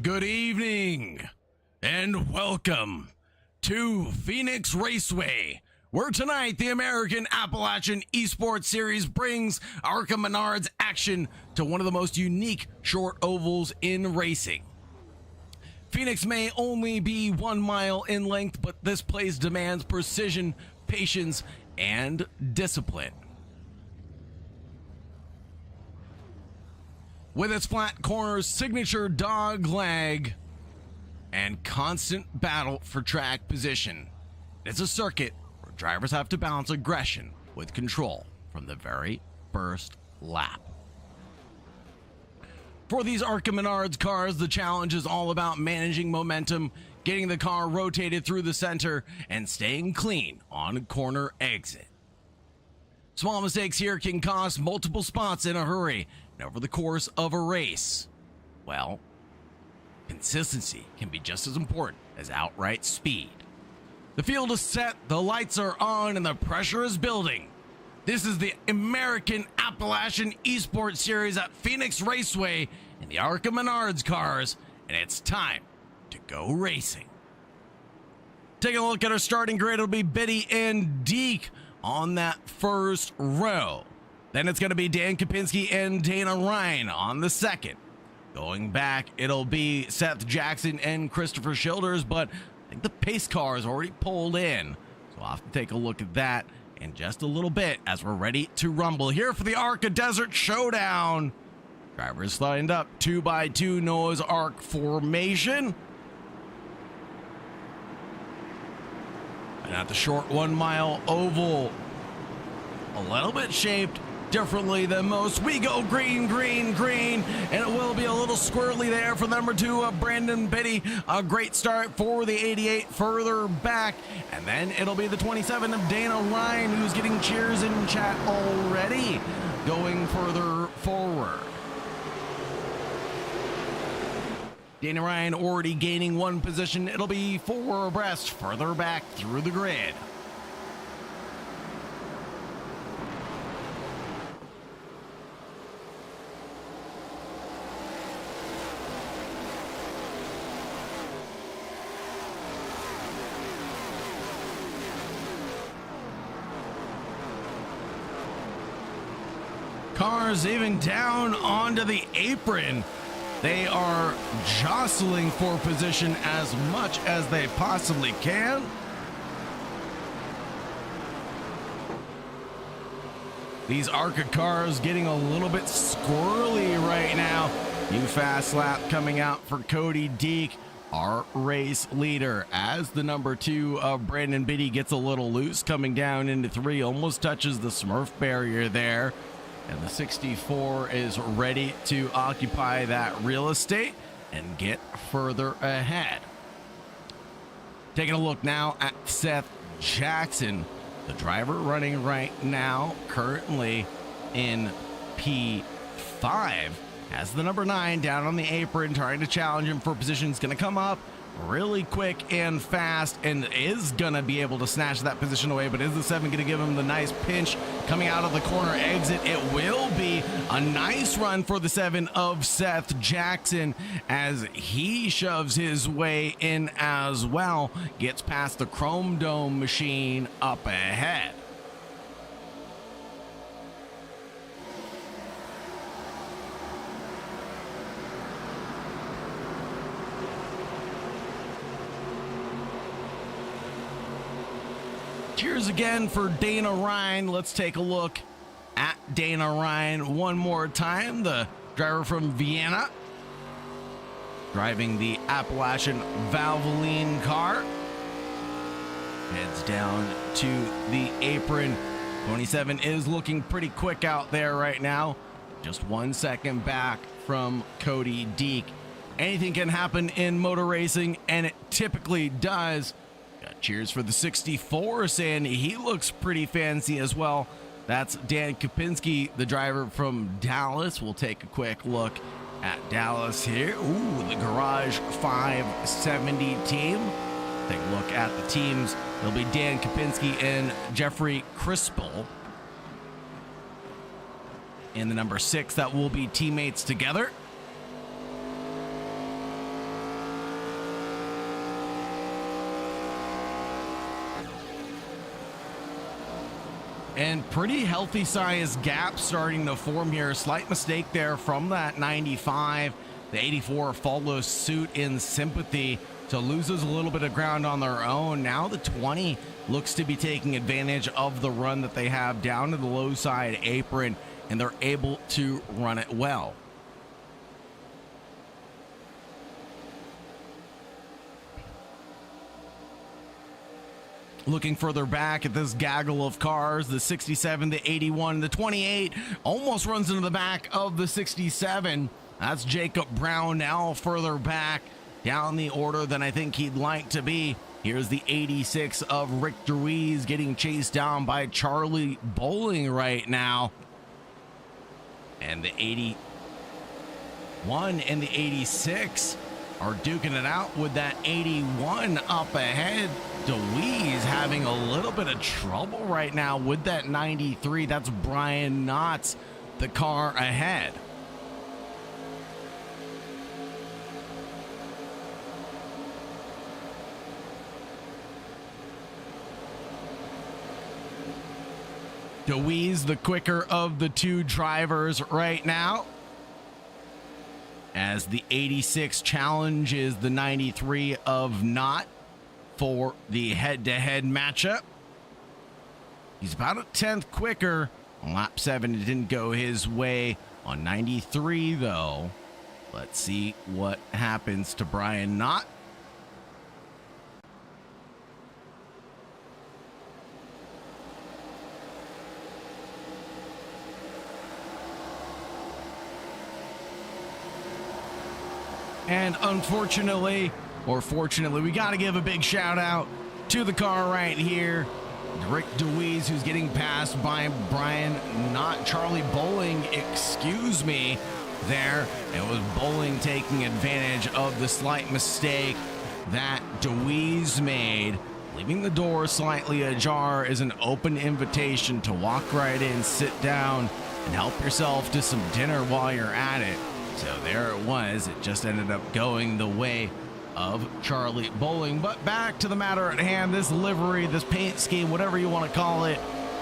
Good evening and welcome to Phoenix Raceway, where tonight the American Appalachian eSports Series brings Arca Menards action to one of the most unique short ovals in racing. Phoenix may only be 1 mile in length, but this place demands precision, patience, and discipline. With its flat corners, signature dog leg, and constant battle for track position, it's a circuit where drivers have to balance aggression with control from the very first lap. For these Arca Menards cars, the challenge is all about managing momentum, getting the car rotated through the center, and staying clean on a corner exit. Small mistakes here can cost multiple spots in a hurry, and over the course of a race, well, consistency can be just as important as outright speed. The field is set, the lights are on, and the pressure is building. This is the American Appalachian eSports Series at Phoenix Raceway in the Arca Menards cars, and it's time to go racing. Taking a look at our starting grid, it'll be Biddy and Deke on that first row. Then it's going to be Dan Kopinski and Dana Ryan on the second. Going back, it'll be Seth Jackson and Christopher Childers, but I think the pace car is already pulled in. So I'll have to take a look at that in just a little bit as we're ready to rumble. Here for the Arca Desert Showdown. Drivers lined up 2x2 Noah's Ark formation. And at the short 1 mile oval, a little bit shaped differently than most. We go green, green, green, and it will be a little squirrely there for number 2, Brandon Biddy. A great start for the 88 further back, and then it'll be the 27 of Dana Ryan, who's getting cheers in chat already, going further forward. Dana Ryan already gaining 1 position. It'll be 4 abreast further back through the grid. Cars even down onto the apron. They are jostling for position as much as they possibly can. These Arca cars getting a little bit squirrely right now. New fast lap coming out for Cody Deke, our race leader, as the number 2 of Brandon Biddy gets a little loose coming down into 3, almost touches the Smurf barrier there. And the 64 is ready to occupy that real estate and get further ahead. Taking a look now at Seth Jackson, the driver running right now, currently in P5, has the number 9 down on the apron, trying to challenge him for position. It's going to come up really quick and fast and is gonna be able to snatch that position away, but is the 7 gonna give him the nice pinch coming out of the corner exit? It will be a nice run for the 7 of Seth Jackson as he shoves his way in as well, gets past the Chrome Dome machine up ahead. Cheers again for Dana Ryan. Let's take a look at Dana Ryan one more time. The driver from Vienna, driving the Appalachian Valvoline car, heads down to the apron. 27 is looking pretty quick out there right now. Just 1 second back from Cody Deke. Anything can happen in motor racing, and it typically does. Cheers for the 64, saying he looks pretty fancy as well. That's Dan Kopinski, the driver from Dallas. We'll take a quick look at Dallas here. Ooh, the Garage 570 team. Take a look at the teams. It'll be Dan Kapinski and Jeffrey Crispel in the number 6 that will be teammates together. And pretty healthy size gap starting to form here. Slight mistake there from that 95. The 84 follows suit in sympathy, so loses a little bit of ground on their own. Now the 20 looks to be taking advantage of the run that they have down to the low side apron, and they're able to run it well. Looking further back at this gaggle of cars, the 67, the 81, the 28 almost runs into the back of the 67. That's Jacob Brown now further back down the order than I think he'd like to be. Here's the 86 of Rick Ruiz getting chased down by Charlie Bowling right now. And the 81 and the 86 are duking it out with that 81 up ahead. DeWeese having a little bit of trouble right now with that 93. That's Brian Knotts, the car ahead. DeWeese, the quicker of the two drivers right now, as the 86 challenges the 93 of Knott for the head-to-head matchup. He's about a 10th quicker. On lap 7, it didn't go his way. On 93, though, let's see what happens to Brian Knott. And unfortunately, or fortunately, we got to give a big shout out to the car right here. Rick DeWeese, who's getting passed by Brian Knott. Charlie Bowling, excuse me, there. It was Bowling taking advantage of the slight mistake that DeWeese made. Leaving the door slightly ajar is an open invitation to walk right in, sit down, and help yourself to some dinner while you're at it. So there it was. It just ended up going the way of Charlie Bowling. But back to the matter at hand, this livery, this paint scheme, whatever you want to call it,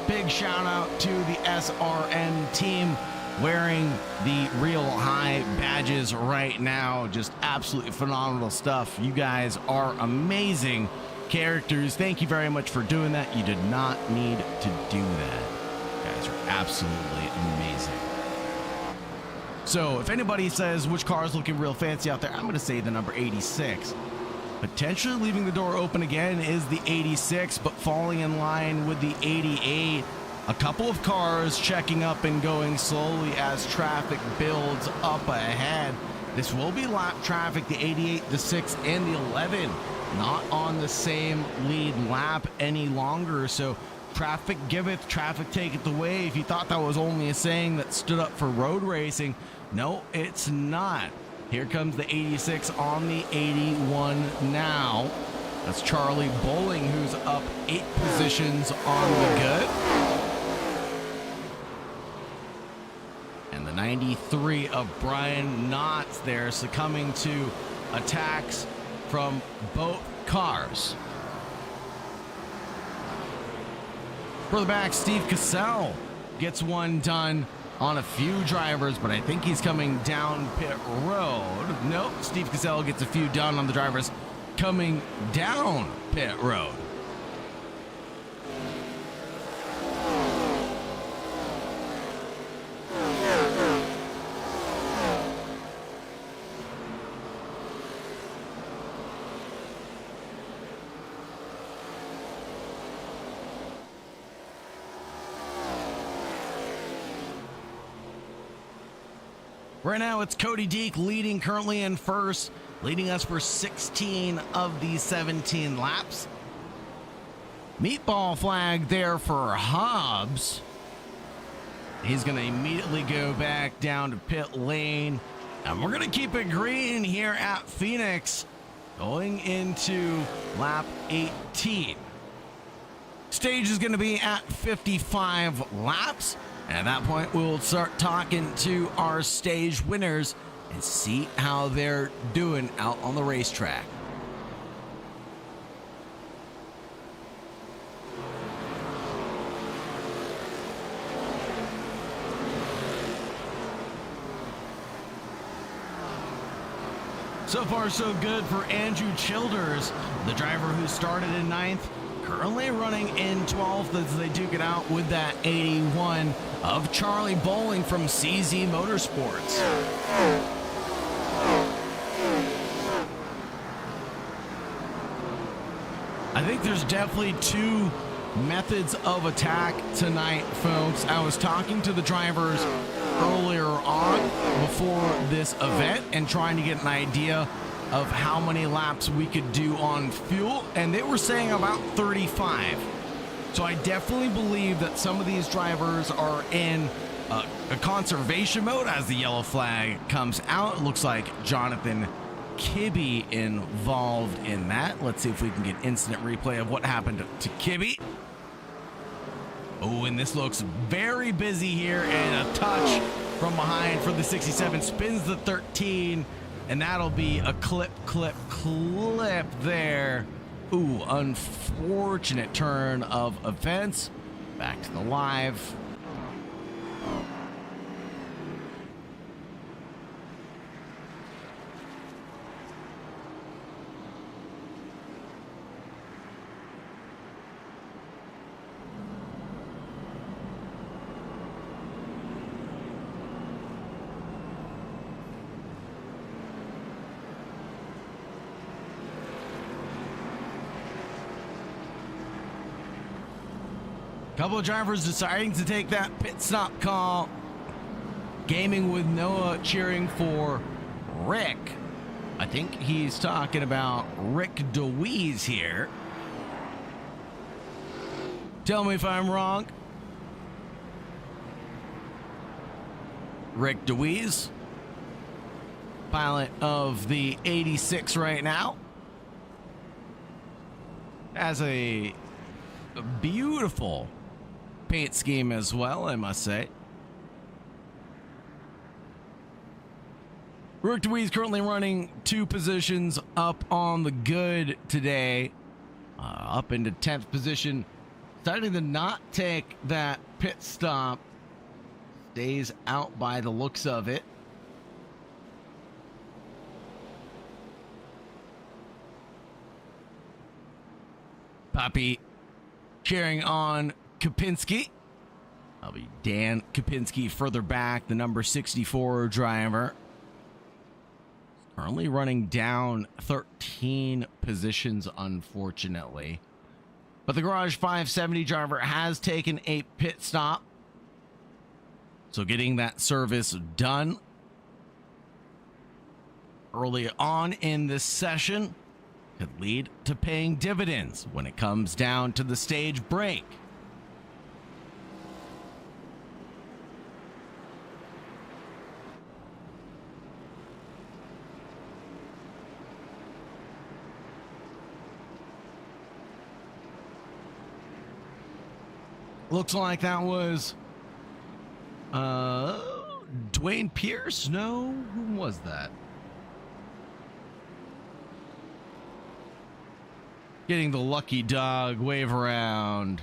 big shout out to the SRN team wearing the Real High badges right now. Just absolutely phenomenal stuff. You guys are amazing characters. Thank you very much for doing that. You did not need to do that. You guys are absolutely amazing. So if anybody says which car is looking real fancy out there, I'm going to say the number 86. Potentially leaving the door open again is the 86, but falling in line with the 88. A couple of cars checking up and going slowly as traffic builds up ahead. This will be lap traffic, the 88, the 6, and the 11. Not on the same lead lap any longer, so traffic giveth, traffic taketh away. If you thought that was only a saying that stood up for road racing, no, it's not. Here comes the 86 on the 81 now. That's Charlie Bowling, who's up 8 positions on the good. And the 93 of Brian Knotts there, succumbing to attacks from both cars. Further back, Steve Cassell gets one done on a few drivers, but I think he's coming down pit road. Nope, Steve Cassell gets a few done on the drivers coming down pit road. Right now, it's Cody Deek leading currently in first, leading us for 16 of these 17 laps. Meatball flag there for Hobbs. He's going to immediately go back down to pit lane. And we're going to keep it green here at Phoenix. going into lap 18. Stage is going to be at 55 laps. And at that point, we'll start talking to our stage winners and see how they're doing out on the racetrack. So far, so good for Andrew Childers, the driver who started in 9th, currently running in 12th as they duke it out with that 81 of Charlie Bowling from CZ Motorsports. I think there's definitely two methods of attack tonight, folks. I was talking to the drivers earlier on before this event and trying to get an idea of how many laps we could do on fuel, and they were saying about 35. So I definitely believe that some of these drivers are in a conservation mode as the yellow flag comes out. It looks like Jonathan Kibbe involved in that. Let's see if we can get instant replay of what happened to Kibbe. Oh, and this looks very busy here, and a touch from behind for the 67 spins the 13, and that'll be a clip there. Ooh, unfortunate turn of events. Back to the live. Couple of drivers deciding to take that pit stop call. Gaming with Noah cheering for Rick. I think he's talking about Rick DeWeese here. Tell me if I'm wrong. Rick DeWeese, pilot of the 86 right now, has a beautiful paint scheme as well, I must say. Rick DeWeese currently running 2 positions up on the good today, up into 10th position, deciding to not take that pit stop. Stays out by the looks of it. Poppy cheering on Kopinski. That'll be Dan Kopinski further back, the number 64 driver. Currently running down 13 positions, unfortunately. But the Garage 570 driver has taken a pit stop. So getting that service done early on in this session could lead to paying dividends when it comes down to the stage break. Looks like that was Dwayne Pierce? No, who was that? Getting the lucky dog wave around.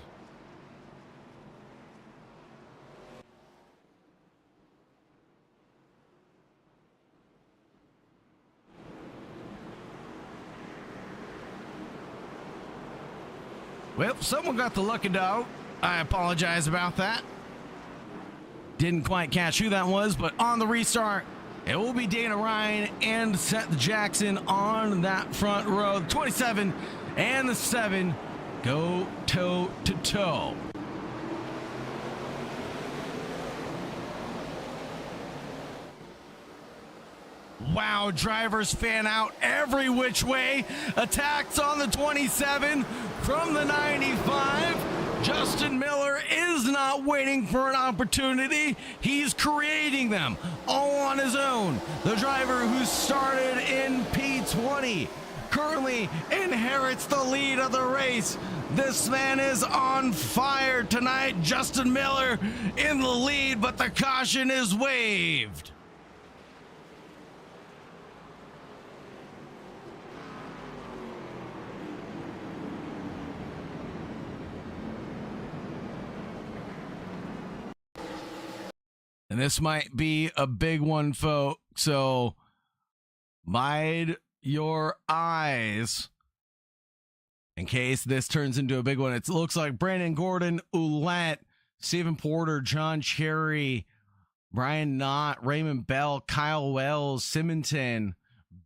Well, someone got the lucky dog. I apologize about that. Didn't quite catch who that was, but on the restart, it will be Dana Ryan and Seth Jackson on that front row. 27 and the 7 go toe to toe. Wow, drivers fan out every which way. Attacks on the 27 from the 95. Justin Miller is not waiting for an opportunity. He's creating them all on his own. The driver who started in P20 currently inherits the lead of the race. This man is on fire tonight. Justin Miller in the lead, but the caution is waved. And this might be a big one, folks. So bide your eyes in case this turns into a big one. It looks like Brandon Gordon, Ouellette, Stephen Porter, John Cherry, Brian Knott, Raymond Bell, Kyle Wells, Simonton,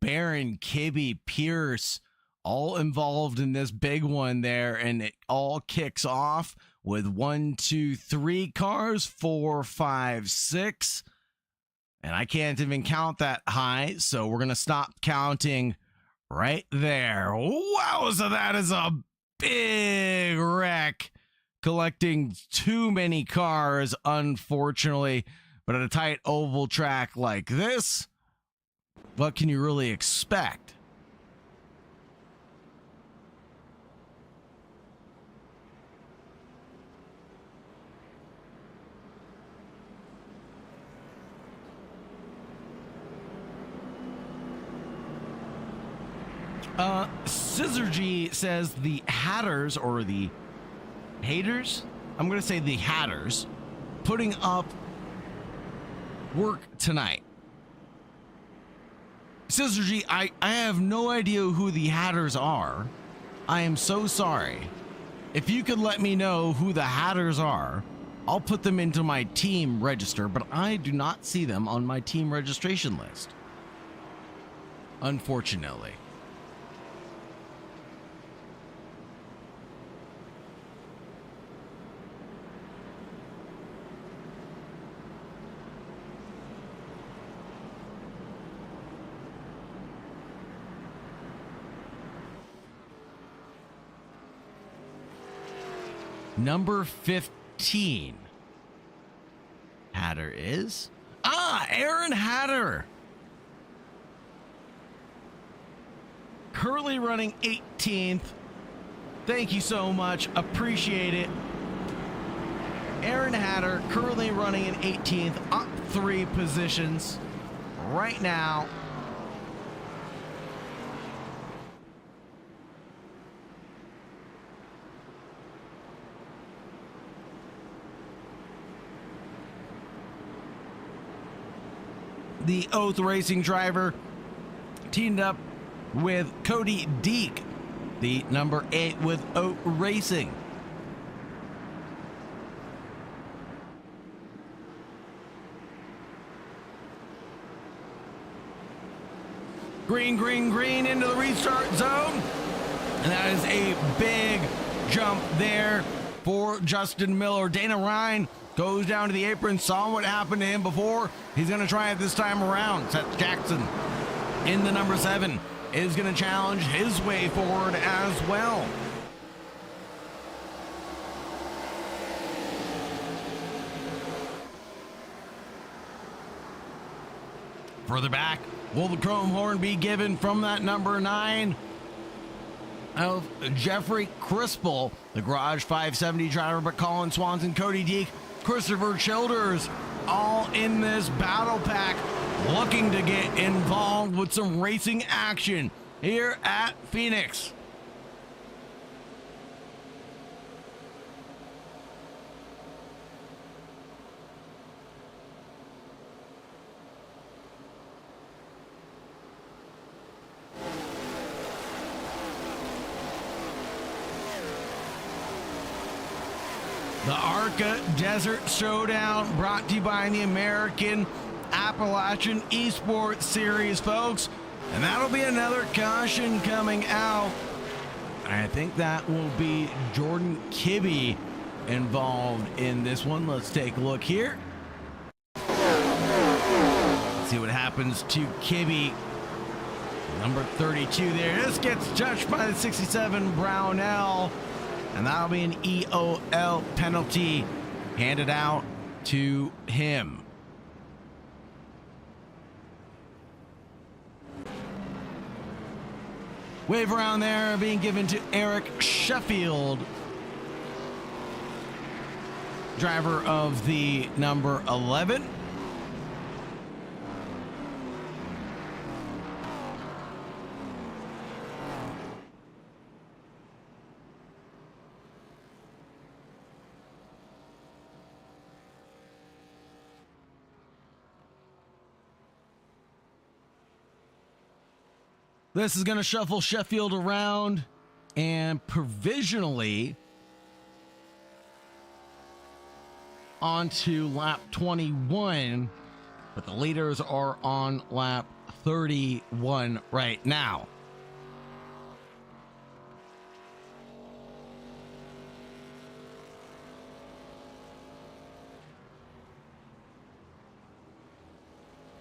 Barron, Kibbe, Pierce, all involved in this big one there. And it all kicks off with 1, 2, 3 cars, 4, 5, 6. And I can't even count that high, so we're going to stop counting right there. Wowza, that is a big wreck. Collecting too many cars, unfortunately. But at a tight oval track like this, what can you really expect? Scissorgy says the Hatters, or the Haters, I'm going to say the Hatters, putting up work tonight. Scissorgy, I have no idea who the Hatters are. I am so sorry. If you could let me know who the Hatters are, I'll put them into my team register, but I do not see them on my team registration list, unfortunately. Number 15. Hatter is? Aaron Hatter. Currently running 18th. Thank you so much. Appreciate it. Aaron Hatter currently running in 18th, up 3 positions right now. The Oath Racing driver teamed up with Cody Deek, the number 8 with Oath Racing. Green, green, green into the restart zone. And that is a big jump there for Justin Miller. Dana Ryan goes down to the apron, saw what happened to him before. He's going to try it this time around. Seth Jackson in the number 7 is going to challenge his way forward as well. Further back, will the chrome horn be given from that number 9 of Jeffrey Crispel, the Garage 570 driver, but Colin Swanson, Cody Deek, Christopher Childers, all in this battle pack, looking to get involved with some racing action here at Phoenix. The Arca Desert Showdown brought to you by the American Appalachian eSports Series, folks. And that'll be another caution coming out. I think that will be Jordan Kibbe involved in this one. Let's take a look here. Let's see what happens to Kibbe. Number 32 there. This gets touched by the 67 Brownell. And that'll be an EOL penalty handed out to him. Wave around there being given to Eric Sheffield, driver of the number 11. This is going to shuffle Sheffield around and provisionally onto lap 21, but the leaders are on lap 31 right now.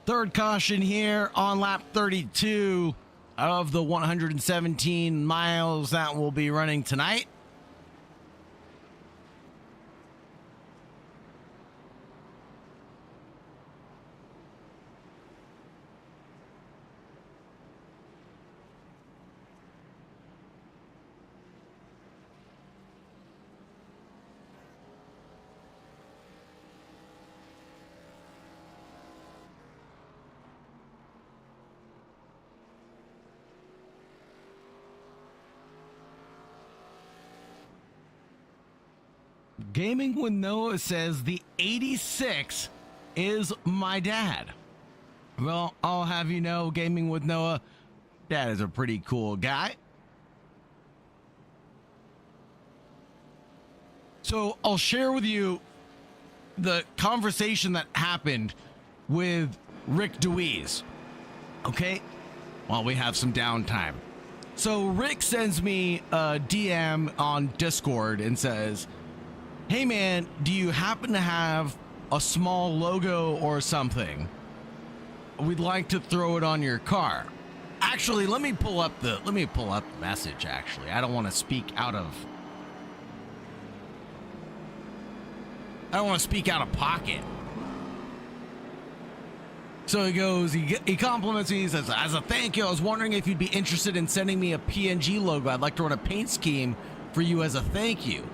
Third caution here on lap 32 of the 117 miles that will be running tonight. Gaming with Noah says the 86 is my dad. Well, I'll have you know, Gaming with Noah, Dad is a pretty cool guy. So I'll share with you the conversation that happened with Rick DeWeese, okay, while we have some downtime. So Rick sends me a DM on Discord and says, hey man, do you happen to have a small logo or something? We'd like to throw it on your car. Actually, let me pull up the message. Actually, I don't want to speak out of pocket. So he goes, he compliments me. He says, as a thank you, I was wondering if you'd be interested in sending me a PNG logo. I'd like to run a paint scheme for you as a thank you.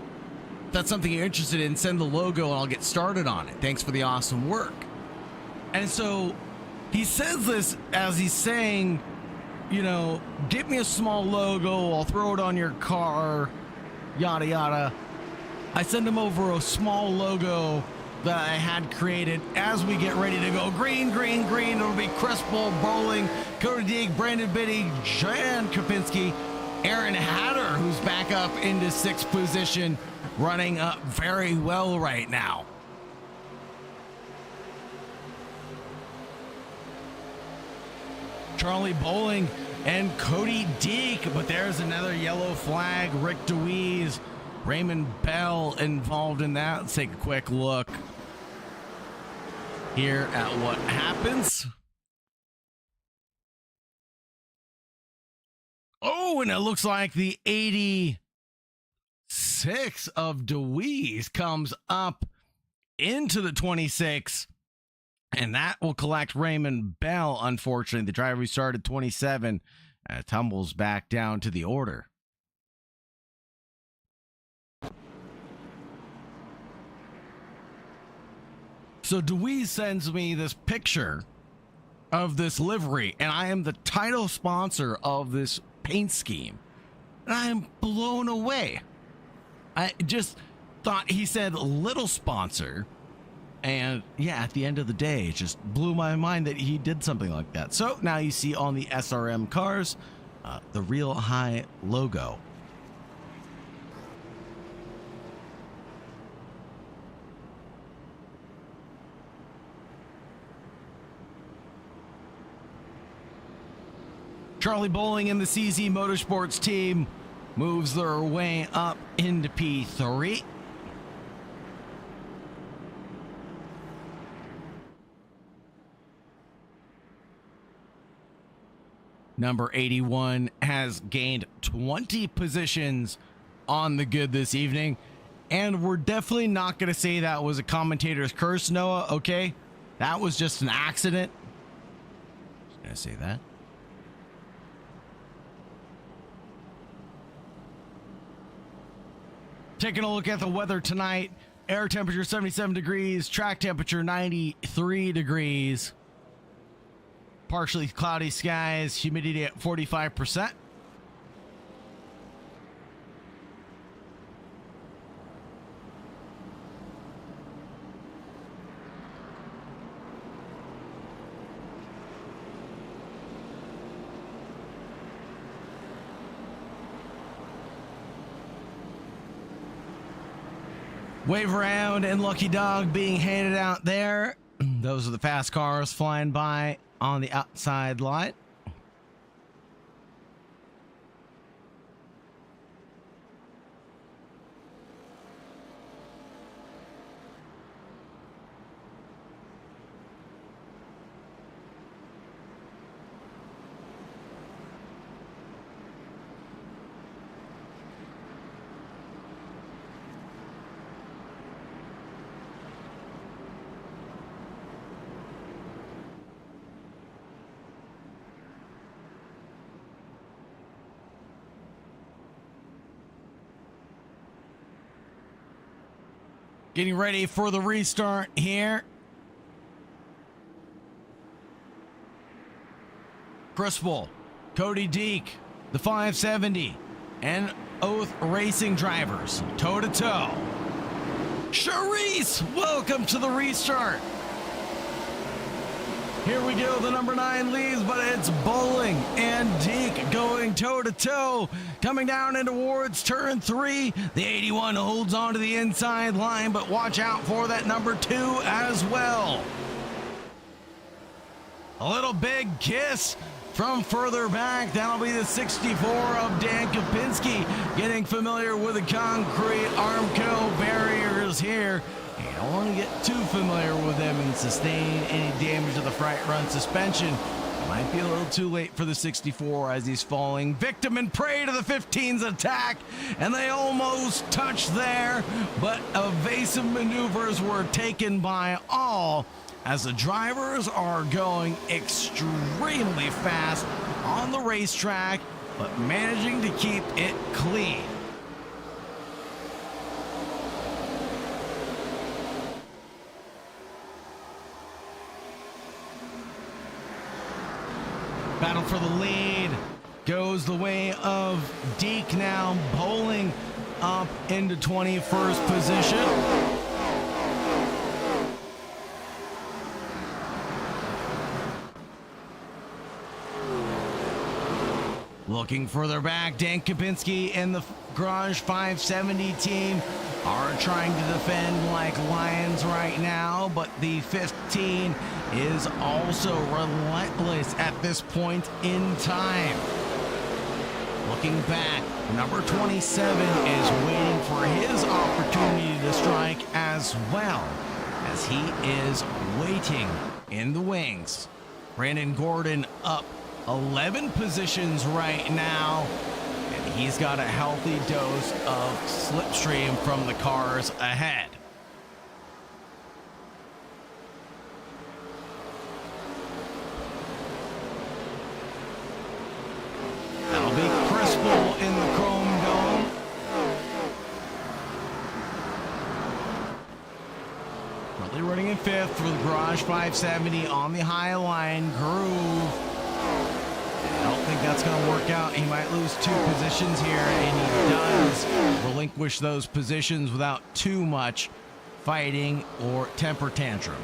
If that's something you're interested in, send the logo and I'll get started on it. Thanks for the awesome work. And so he says this as he's saying, you know, get me a small logo, I'll throw it on your car, yada yada. I send him over a small logo that I had created as we get ready to go. Green, green, green. It'll be Chris Bull, Bowling, Cody Deeg, Brandon Biddy, Jan Kapinski, Aaron Hatter, who's back up into sixth position, running up very well right now. Charlie Bowling and Cody Deek, but there's another yellow flag. Rick DeWeese, Raymond Bell involved in that. Let's take a quick look here at what happens. Oh, and it looks like the 86 of DeWeese comes up into the 26, and that will collect Raymond Bell. Unfortunately, the driver who started 27 tumbles back down to the order. So DeWeese sends me this picture of this livery, and I am the title sponsor of this paint scheme. And I am blown away. I just thought he said little sponsor. And yeah, at the end of the day, it just blew my mind that he did something like that. So now you see on the SRM cars, the Real High logo. Charlie Bowling and the CZ Motorsports team moves their way up into P3. Number 81 has gained 20 positions on the good this evening. And we're definitely not going to say that was a commentator's curse, Noah, okay? That was just an accident. Just going to say that. Taking a look at the weather tonight. Air temperature 77 degrees, track temperature 93 degrees. Partially cloudy skies, humidity at 45%. Wave around and Lucky Dog being handed out there. Those are the fast cars flying by on the outside line. Getting ready for the restart here. Crispell, Cody Deek, the 570, and Oath Racing drivers toe-to-toe. Charisse, welcome to the restart. Here we go, the number 9 leads, but it's Bowling and Deek going toe-to-toe. Coming down in towards turn 3. The 81 holds on to the inside line, but watch out for that number 2 as well. A little big kiss from further back. That'll be the 64 of Dan Kapinski, getting familiar with the concrete Armco barriers here. You don't want to get too familiar with them and sustain any damage to the front run suspension. It might be a little too late for the 64 as he's falling victim and prey to the 15's attack, and they almost touched there, but evasive maneuvers were taken by all as the drivers are going extremely fast on the racetrack, but managing to keep it clean. Battle for the lead goes the way of Deek now. Bowling up into 21st position. Looking further back, Dan Kapinski and the Garage 570 team are trying to defend like lions right now, but the 15 is also relentless at this point in time. Looking back, number 27 is waiting for his opportunity to strike as well, as he is waiting in the wings. Brandon Gordon up 11 positions right now, and he's got a healthy dose of slipstream from the cars ahead. That'll be Crispell in the Chrome Dome. Currently running in 5th for the Garage 570 on the high line. Groove, I don't think that's going to work out. He might lose 2 positions here, and he does relinquish those positions without too much fighting or temper tantrum.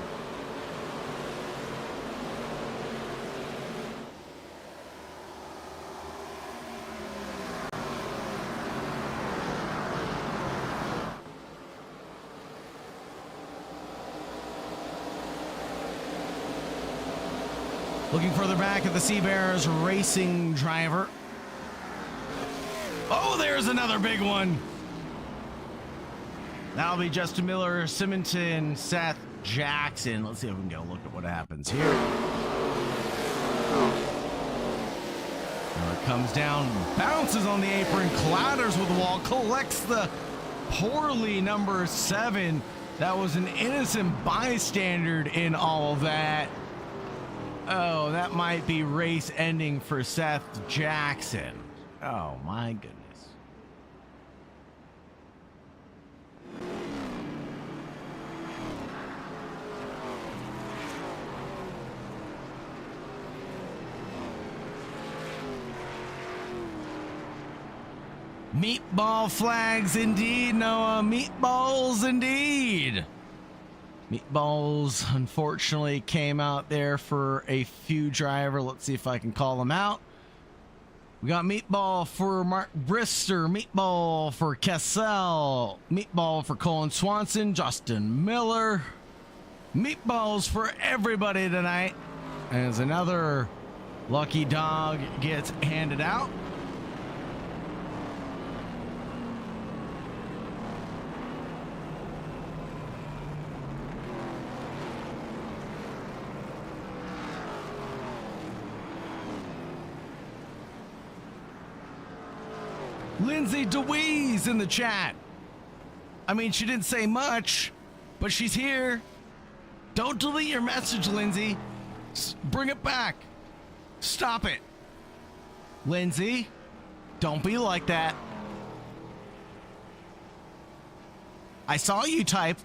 Looking further back at the Sea Bears racing driver. Oh, there's another big one. That'll be Justin Miller, Simonton, Seth Jackson. Let's see if we can get a look at what happens here. It comes down, bounces on the apron, clatters with the wall, collects the poorly number 7. That was an innocent bystander in all of that. Oh, that might be race ending for Seth Jackson. Oh, my goodness. Meatball flags indeed, Noah. Meatballs indeed. Meatballs unfortunately came out there for a few driver. Let's see if I can call them out. We got meatball for Mark Brister, meatball for Kessel, meatball for Colin Swanson, Justin Miller. Meatballs for everybody tonight as another lucky dog gets handed out. Lindsay DeWeese in the chat. I mean, she didn't say much, but she's here. Don't delete your message, Lindsay. Bring it back. Stop it. Lindsay, don't be like that. I saw you type.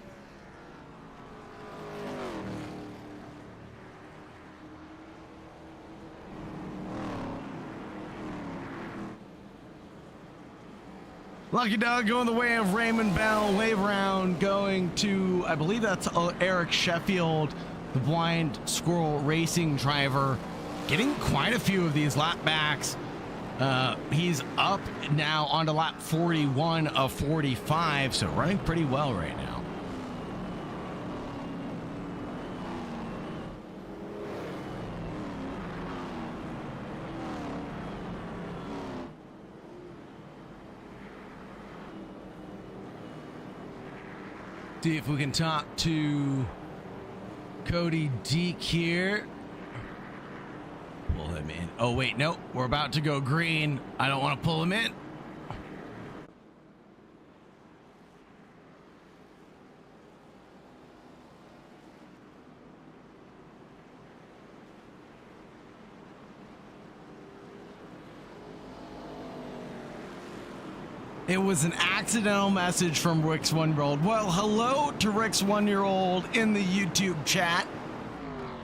Lucky Dog going the way of Raymond Bell. Wave round going to, I believe that's Eric Sheffield, the blind squirrel racing driver. Getting quite a few of these lap backs. He's up now onto lap 41 of 45, so running pretty well right now. See if we can talk to Cody Deek here. Pull him in. Oh, wait, no. We're about to go green. I don't want to pull him in. It was an accidental message from Rick's 1-year-old. Well, hello to Rick's 1-year-old in the YouTube chat.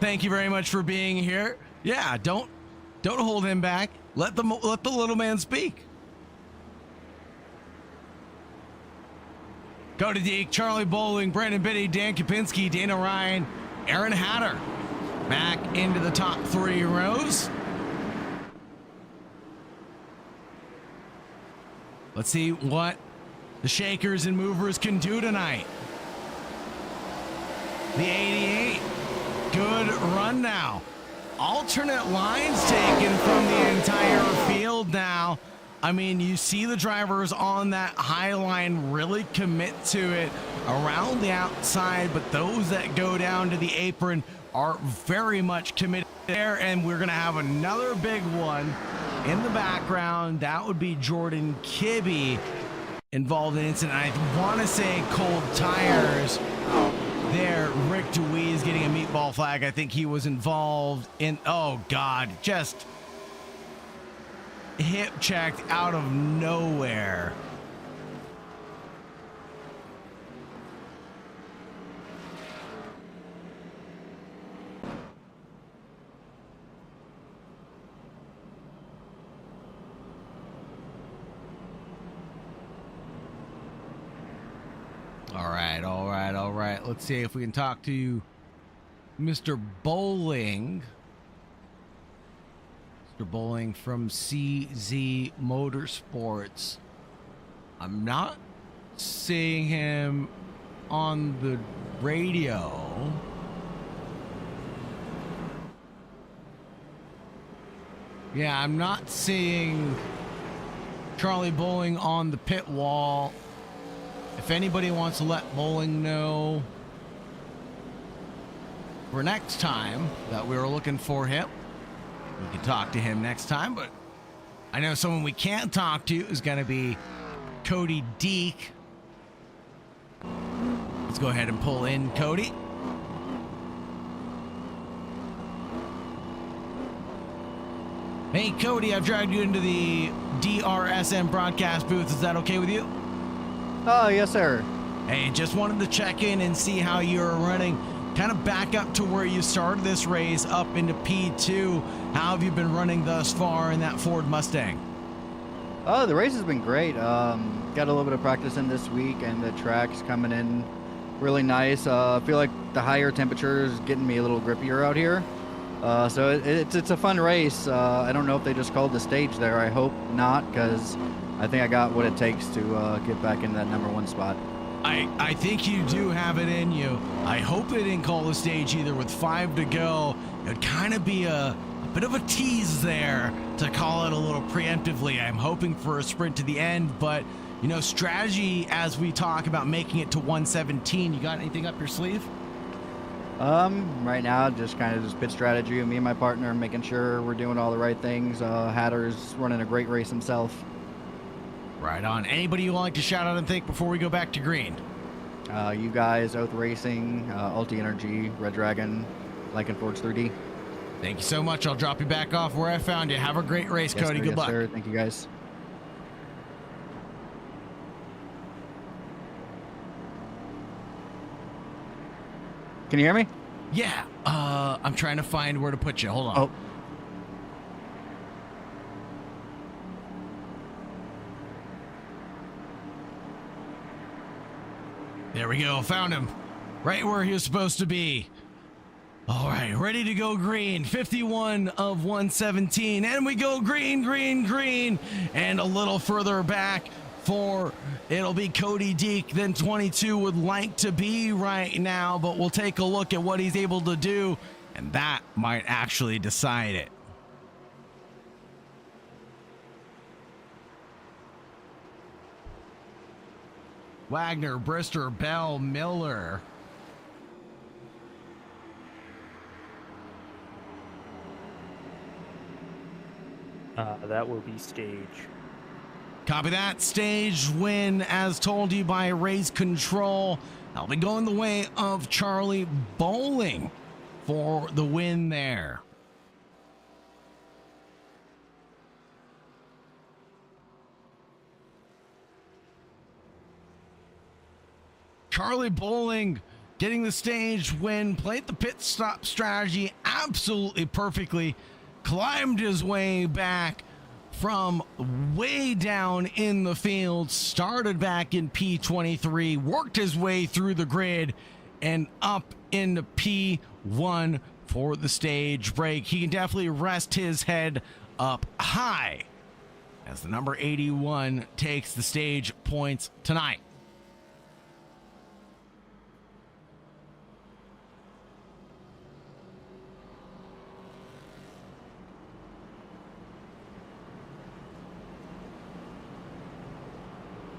Thank you very much for being here. Yeah, don't hold him back. Let the little man speak. Go to Deke, Charlie Bowling, Brandon Biddy, Dan Kapinski, Dana Ryan, Aaron Hatter. Back into the top 3 rows. Let's see what the shakers and movers can do tonight. The 88, good run now. Alternate lines taken from the entire field now. I mean, you see the drivers on that high line really commit to it around the outside, but those that go down to the apron are very much committed there, and we're gonna have another big one in the background. That would be Jordan Kibbe involved in the incident. I want to say cold tires there. Rick DeWeese getting a meatball flag. I think he was involved in, oh God, just hip checked out of nowhere. All right. Let's see if we can talk to Mr. Bowling. Mr. Bowling from CZ Motorsports. I'm not seeing him on the radio. Yeah, I'm not seeing Charlie Bowling on the pit wall. If anybody wants to let Bowling know for next time that we were looking for him, we can talk to him next time. But I know someone we can't talk to is going to be Cody Deek. Let's go ahead and pull in Cody. Hey, Cody, I've dragged you into the DRSN broadcast booth. Is that okay with you? Oh, yes, sir. Hey, just wanted to check in and see how you're running. Kind of back up to where you started this race up into P2. How have you been running thus far in that Ford Mustang? Oh, the race has been great. Got a little bit of practice in this week, and the track's coming in really nice. I feel like the higher temperatures getting me a little grippier out here. So it's a fun race. I don't know if they just called the stage there. I hope not, because I think I got what it takes to get back in that #1 spot. I think you do have it in you. I hope they didn't call the stage either with 5 to go. It would kind of be a bit of a tease there to call it a little preemptively. I'm hoping for a sprint to the end, but you know, strategy as we talk about making it to 117, you got anything up your sleeve? Right now, just kind of just pit strategy. Me and my partner making sure we're doing all the right things. Hatter's running a great race himself. Right on. Anybody you like to shout out and thank before we go back to green? You guys, Oath Racing, Ulti Energy, Red Dragon, Lycan Forge 3D. Thank you so much. I'll drop you back off where I found you. Have a great race, Yes, Cody. sir, Good yes, luck. Sir. Thank you, guys. Can you hear me? Yeah. I'm trying to find where to put you. Hold on. Oh. There we go. Found him. Right where he was supposed to be. All right. Ready to go green. 51 of 117. And we go green, green, green. And a little further back for it'll be Cody Deek. Then 22 would like to be right now. But we'll take a look at what he's able to do. And that might actually decide it. Wagner, Brister, Bell, Miller. That will be stage. Copy that. Stage win, as told you by Race Control. I'll be going the way of Charlie Bowling for the win there. Charlie Bowling getting the stage win, played the pit stop strategy absolutely perfectly, climbed his way back from way down in the field, started back in P23, worked his way through the grid and up into P1 for the stage break. He can definitely rest his head up high as the number 81 takes the stage points tonight.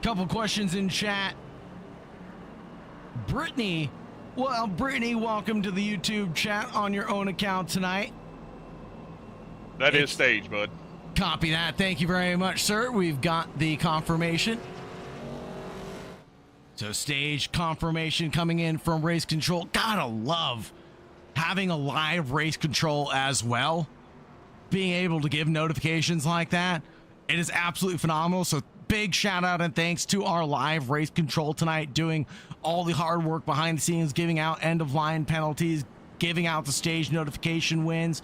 Couple questions in chat. Brittany, welcome to the YouTube chat on your own account tonight. That is stage, bud. Copy that. Thank you very much, sir. We've got the confirmation. So stage confirmation coming in from Race Control. Gotta love having a live Race Control as well. Being able to give notifications like that. It is absolutely phenomenal. So big shout out and thanks to our live Race Control tonight, doing all the hard work behind the scenes, giving out end of line penalties, giving out the stage notification wins.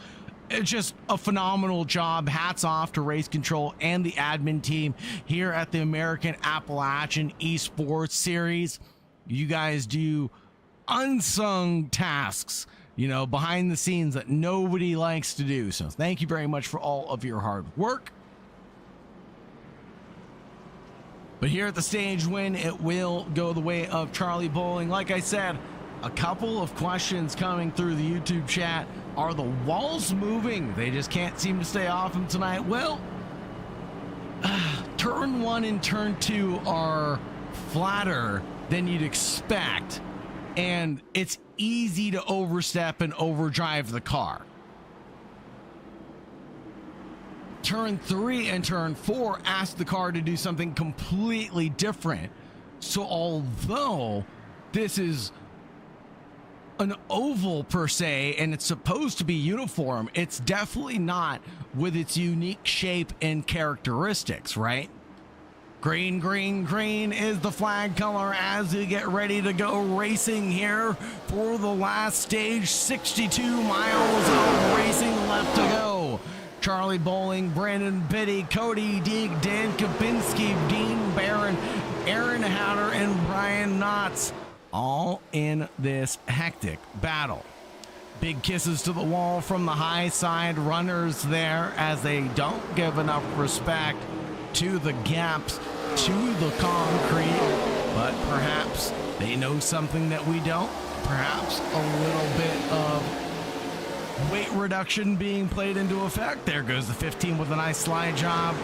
It's just a phenomenal job. Hats off to Race Control and the admin team here at the American Appalachian eSports Series. You guys do unsung tasks, you know, behind the scenes that nobody likes to do. So thank you very much for all of your hard work. But here at the stage win, it will go the way of Charlie Bowling. Like I said, a couple of questions coming through the YouTube chat. Are the walls moving? They just can't seem to stay off them tonight. Well, turn 1 and turn 2 are flatter than you'd expect. And it's easy to overstep and overdrive the car. Turn 3 and turn 4 ask the car to do something completely different. So although this is an oval per se and it's supposed to be uniform, it's definitely not with its unique shape and characteristics, right? Green, green, green is the flag color as we get ready to go racing here for the last stage. 62 miles of racing left to go. Charlie Bowling, Brandon Biddy, Cody Deeg, Dan Kapinski, Dean Barron, Aaron Hatter, and Brian Knotts, all in this hectic battle. Big kisses to the wall from the high side runners there, as they don't give enough respect to the gaps, to the concrete, but perhaps they know something that we don't. Perhaps a little bit of weight reduction being played into effect. There goes the 15 with a nice slide job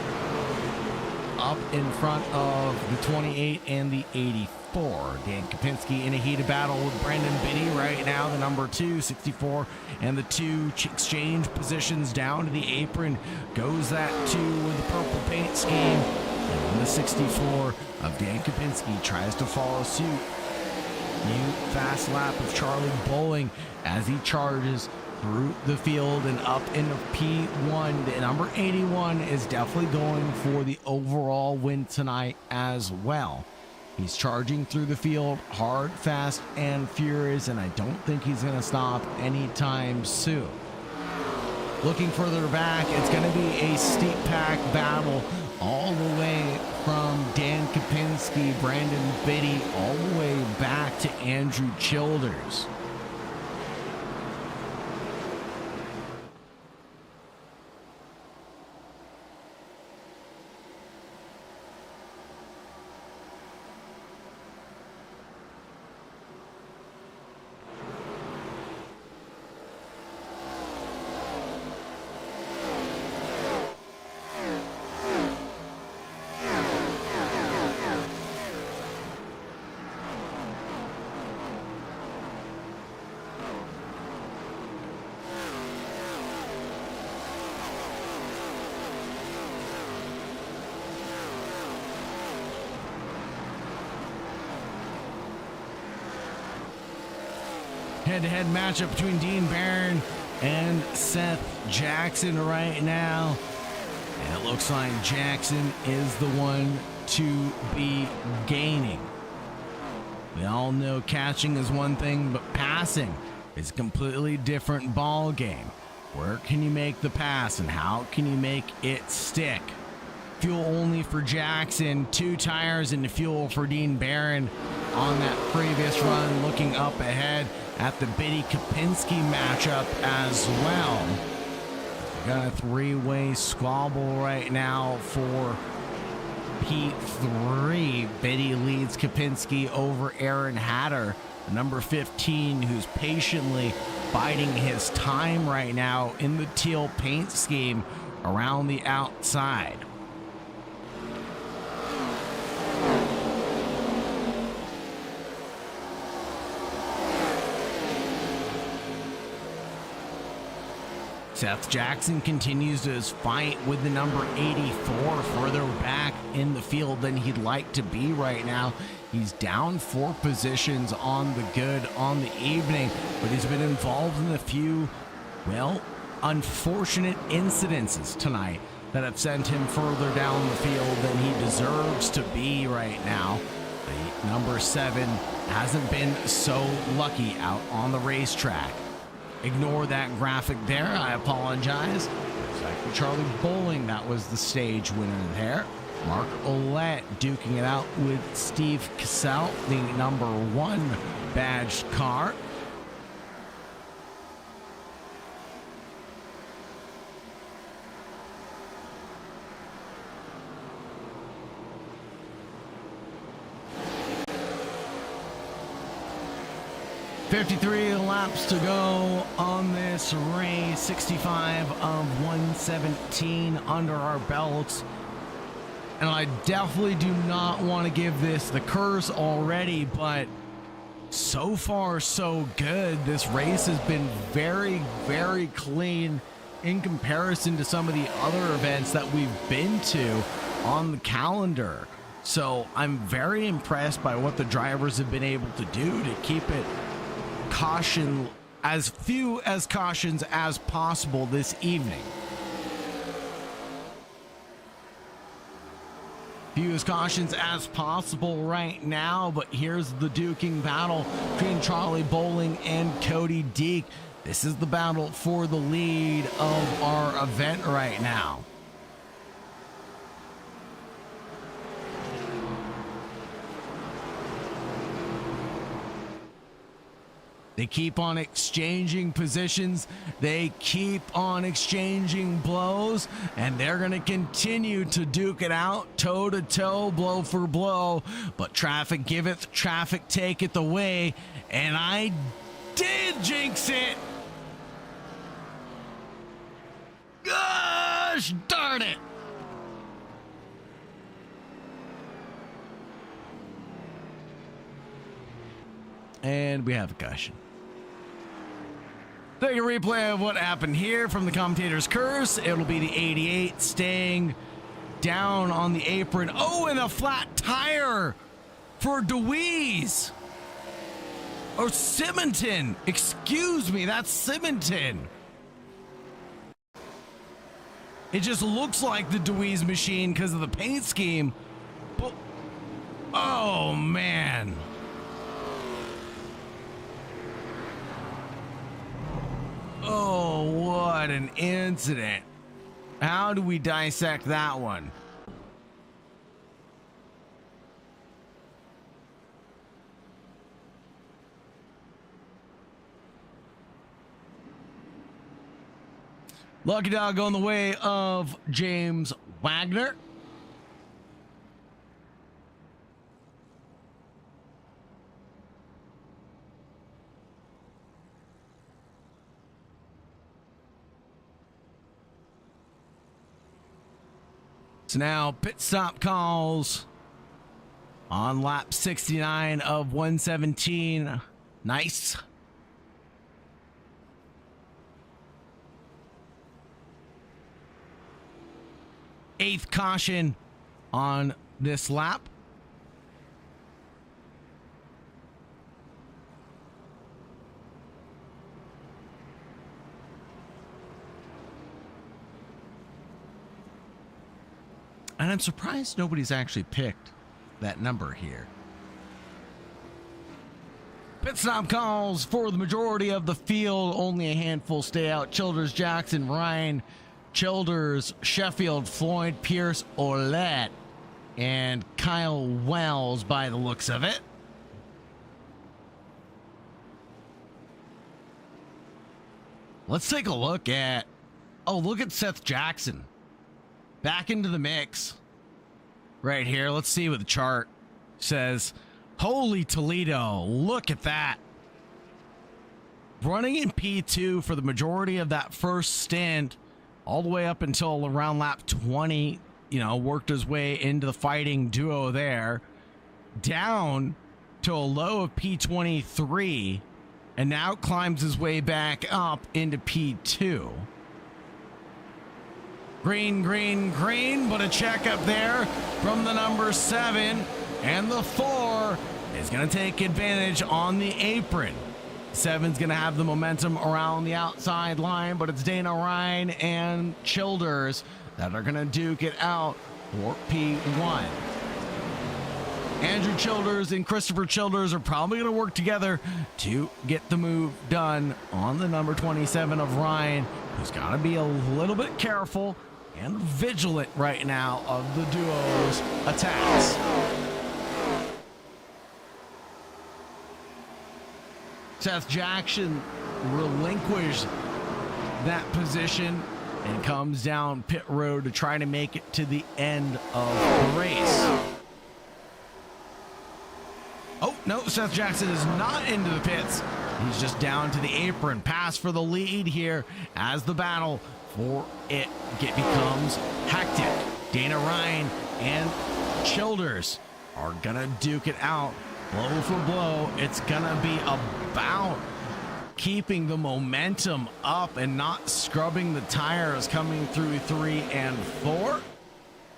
up in front of the 28 and the 84. Dan Kapinski in a heated battle with Brandon Biddy right now, the number 2, 64, and the 2 exchange positions down to the apron. Goes that 2 with the purple paint scheme, and the 64 of Dan Kapinski tries to follow suit. New fast lap of Charlie Bowling as he charges through the field and up into P1. The number 81 is definitely going for the overall win tonight as well. He's charging through the field hard, fast, and furious, and I don't think he's going to stop anytime soon. Looking further back, it's going to be a steep pack battle all the way from Dan Kapinski, Brandon Biddy, all the way back to Andrew Childers. Head-to-head matchup between Dean Barron and Seth Jackson right now. And it looks like Jackson is the one to be gaining. We all know catching is one thing, but passing is a completely different ball game. Where can you make the pass and how can you make it stick? Fuel only for Jackson, 2 tires into fuel for Dean Barron on that previous run, looking up ahead at the Biddy Kapinski matchup as well. We got a 3-way squabble right now for P3. Biddy leads Kapinski over Aaron Hatter, the number 15, who's patiently biding his time right now in the teal paint scheme around the outside. Seth Jackson continues his fight with the number 84 further back in the field than he'd like to be right now. He's down 4 positions on the good on the evening, but he's been involved in a few, well, unfortunate incidences tonight that have sent him further down the field than he deserves to be right now. The number 7 hasn't been so lucky out on the racetrack. Ignore that graphic there. I apologize. Exactly, Charlie Bowling, that was the stage winner there. Mark Ouellette duking it out with Steve Cassell, the number 1 badged car. $53 laps to go on this race, 65 of 117 under our belts. And I definitely do not want to give this the curse already, but so far so good. This race has been very, very clean in comparison to some of the other events that we've been to on the calendar. So I'm very impressed by what the drivers have been able to do to keep it caution, as few as cautions as possible this evening. Few as cautions as possible right now, but here's the duking battle between Charlie Bowling and Cody Deek. This is the battle for the lead of our event right now. They keep on exchanging positions. They keep on exchanging blows, and they're going to continue to duke it out toe to toe, blow for blow. But traffic giveth, traffic taketh away, and I did jinx it. Gosh darn it. And we have a caution. Take a replay of what happened here from the commentator's curse. It'll be the 88 staying down on the apron. Oh, and a flat tire for DeWeese. Or Simonton. Excuse me, that's Simonton. It just looks like the DeWeese machine because of the paint scheme. But, oh, man. Oh, what an incident. How do we dissect that one? Lucky dog going the way of James Wagner. So now pit stop calls on lap 69 of 117. Nice. Eighth caution on this lap. And I'm surprised nobody's actually picked that number here. Pit stop calls for the majority of the field. Only a handful stay out. Childers, Jackson, Ryan, Childers, Sheffield, Floyd, Pierce, Orlet, and Kyle Wells by the looks of it. Let's take a look at, oh, look at Seth Jackson. Back into the mix right here. Let's see what the chart says. Holy Toledo, look at that. Running in P2 for the majority of that first stint, all the way up until around lap 20, you know, worked his way into the fighting duo there, down to a low of P23, and now climbs his way back up into P2. Green, green, green, but a check up there from the number 7, and the 4 is going to take advantage on the apron. 7's going to have the momentum around the outside line, but it's Dana Ryan and Childers that are going to duke it out for P1. Andrew Childers and Christopher Childers are probably going to work together to get the move done on the number 27 of Ryan, who's got to be a little bit careful and vigilant right now of the duo's attacks. Seth Jackson relinquished that position and comes down pit road to try to make it to the end of the race. Oh, no, Seth Jackson is not into the pits. He's just down to the apron. Pass for the lead here as the battle for it becomes hectic. Dana Ryan and Childers are gonna duke it out blow for blow. It's gonna be about keeping the momentum up and not scrubbing the tires coming through 3 and 4.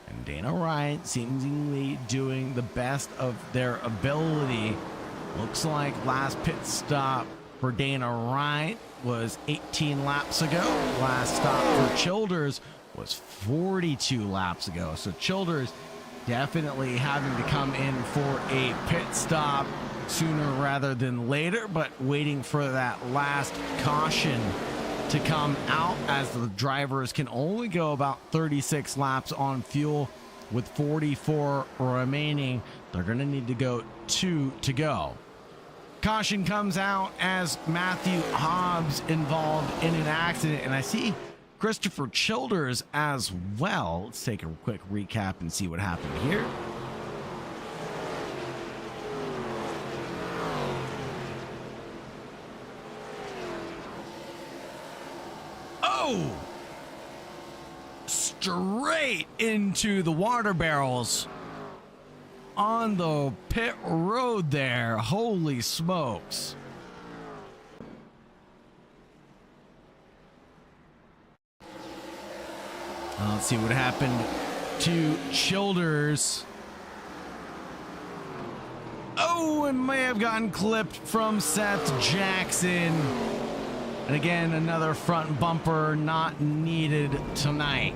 And Dana Ryan seemingly doing the best of their ability. Looks like last pit stop for Dana Ryan was 18 laps ago. Last stop for Childers was 42 laps ago. So Childers definitely having to come in for a pit stop sooner rather than later, but waiting for that last caution to come out, as the drivers can only go about 36 laps on fuel with 44 remaining. They're going to need to go 2 to go. Caution comes out as Matthew Hobbs involved in an accident, and I see Christopher Childers as well. Let's take a quick recap and see what happened here. Oh! Straight into the water barrels on the pit road there. Holy smokes. Let's see what happened to Childers. Oh, and may have gotten clipped from Seth Jackson. And again, another front bumper not needed tonight.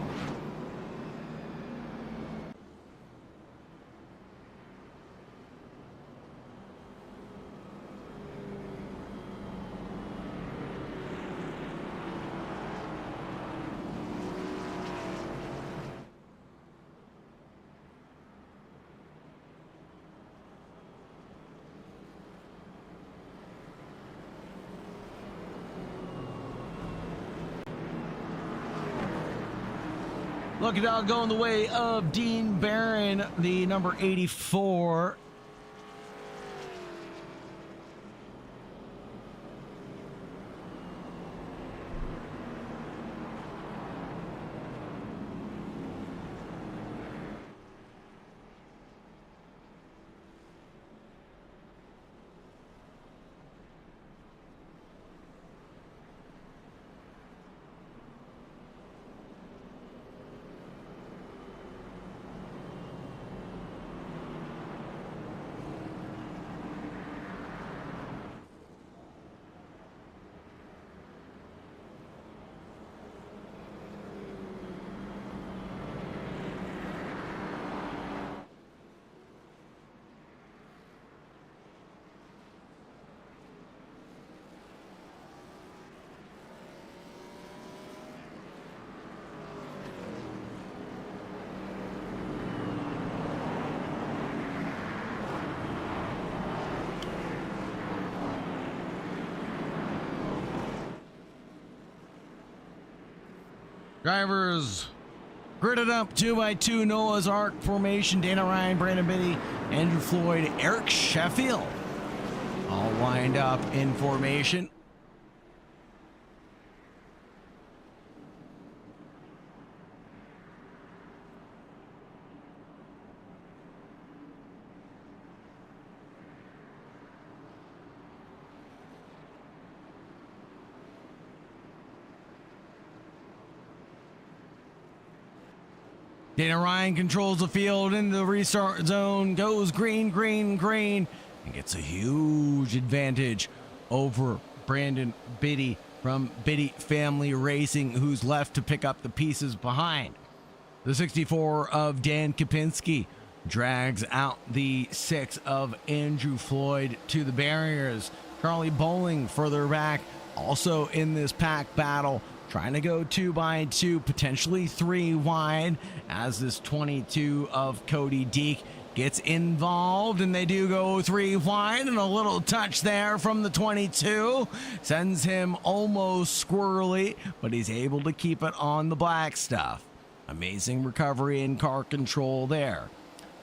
Look at out going the way of Dean Barron, the number 84. Drivers gridded up 2x2 Noah's Ark formation. Dana Ryan, Brandon Biddy, Andrew Floyd, Eric Sheffield all lined up in formation. Dana Ryan controls the field into the restart zone, goes green, green, green, and gets a huge advantage over Brandon Biddy from Biddy Family Racing, who's left to pick up the pieces behind. The 64 of Dan Kapinski drags out the 6 of Andrew Floyd to the barriers. Charlie Bowling further back, also in this pack battle, trying to go 2x2, potentially 3 wide, as this 22 of Cody Deek gets involved, and they do go 3 wide, and a little touch there from the 22 sends him almost squirrely, but he's able to keep it on the black stuff. Amazing recovery and car control there.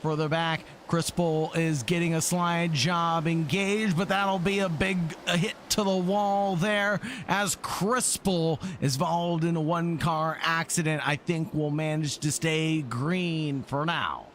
Further back, Crispel is getting a slide job engaged, but that'll be a big hit to the wall there, as Crispel is involved in a 1-car accident. I think will manage to stay green for now.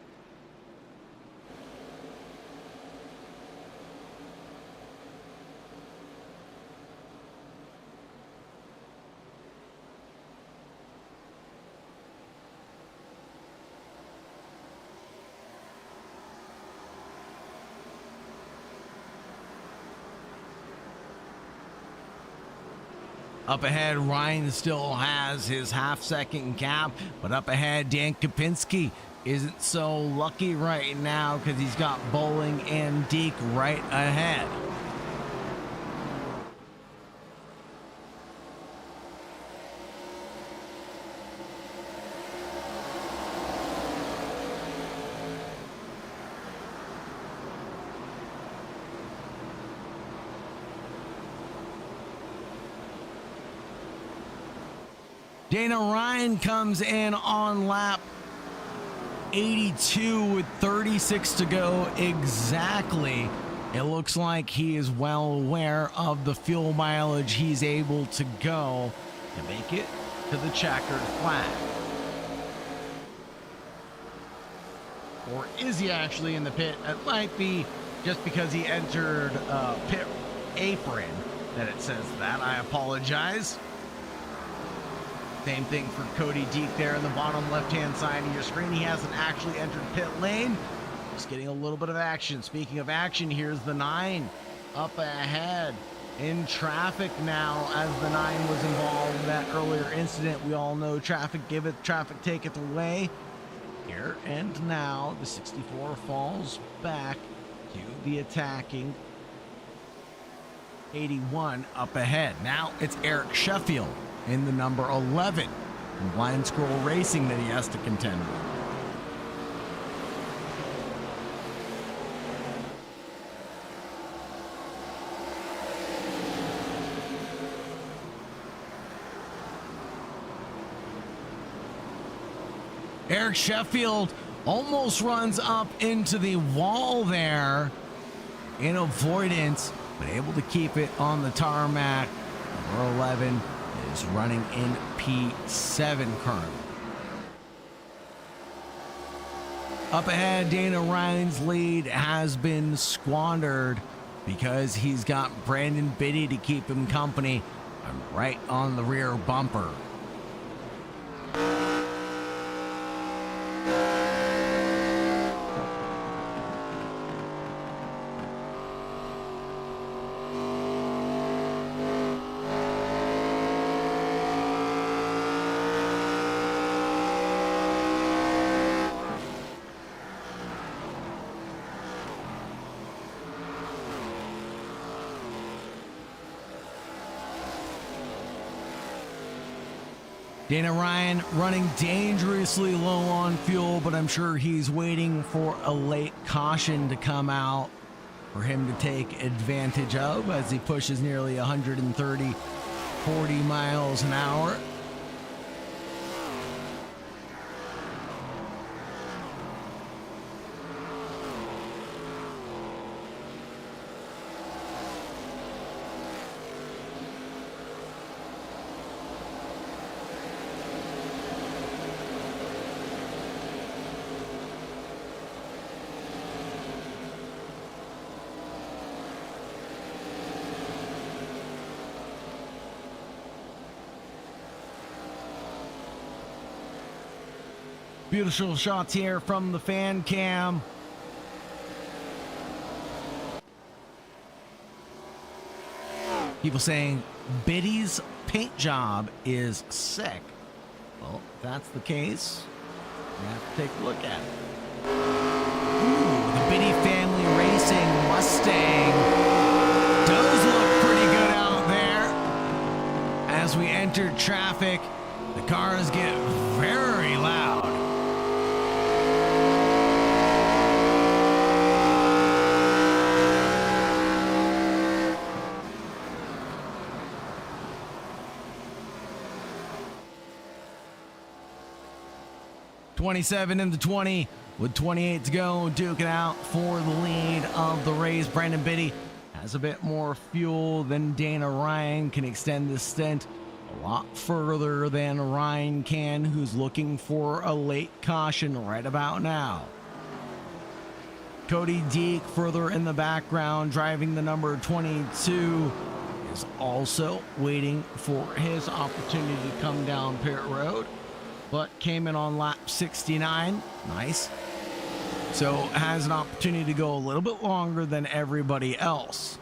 Up ahead, Ryan still has his half-second gap, but up ahead, Dan Kapinski isn't so lucky right now because he's got Bowling and Deke right ahead. Dana Ryan comes in on lap 82 with 36 to go exactly. It looks like he is well aware of the fuel mileage he's able to go to make it to the checkered flag. Or is he actually in the pit? It might be just because he entered pit apron that it says that. I apologize. Same thing for Cody Deke there in the bottom left-hand side of your screen. He hasn't actually entered pit lane. Just getting a little bit of action. Speaking of action, here's the 9 up ahead in traffic now as the 9 was involved in that earlier incident. We all know traffic giveth, traffic taketh away. Here and now, the 64 falls back to the attacking 81 up ahead. Now it's Eric Sheffield in the number 11 in Blind Scroll Racing that he has to contend with. Eric Sheffield almost runs up into the wall there in avoidance, but able to keep it on the tarmac. Number 11 is running in P7 currently. Up ahead, Dana Ryan's lead has been squandered because he's got Brandon Biddy to keep him company. I'm right on the rear bumper. Dana Ryan running dangerously low on fuel, but I'm sure he's waiting for a late caution to come out for him to take advantage of as he pushes nearly 40 miles an hour. Beautiful shots here from the fan cam. People saying Biddy's paint job is sick. Well, if that's the case, we have to take a look at it. Ooh, the Biddy family racing Mustang does look pretty good out there. As we enter traffic, the cars get very loud. .27 in the 20 with 28 to go, duking out for the lead of the race. Brandon Biddy has a bit more fuel than Dana Ryan, can extend this stint a lot further than Ryan can, who's looking for a late caution right about now. Cody Deke further in the background, driving the number 22, is also waiting for his opportunity to come down pit road, but came in on lap 69. Nice. So has an opportunity to go a little bit longer than everybody else.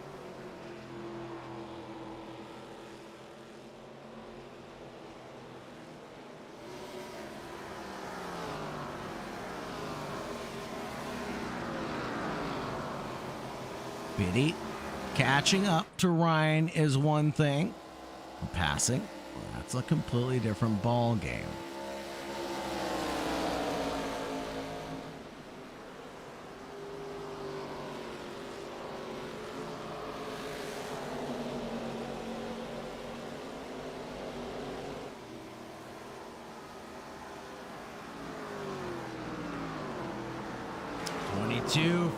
Biddy catching up to Ryan is one thing. Passing, well, that's a completely different ball game.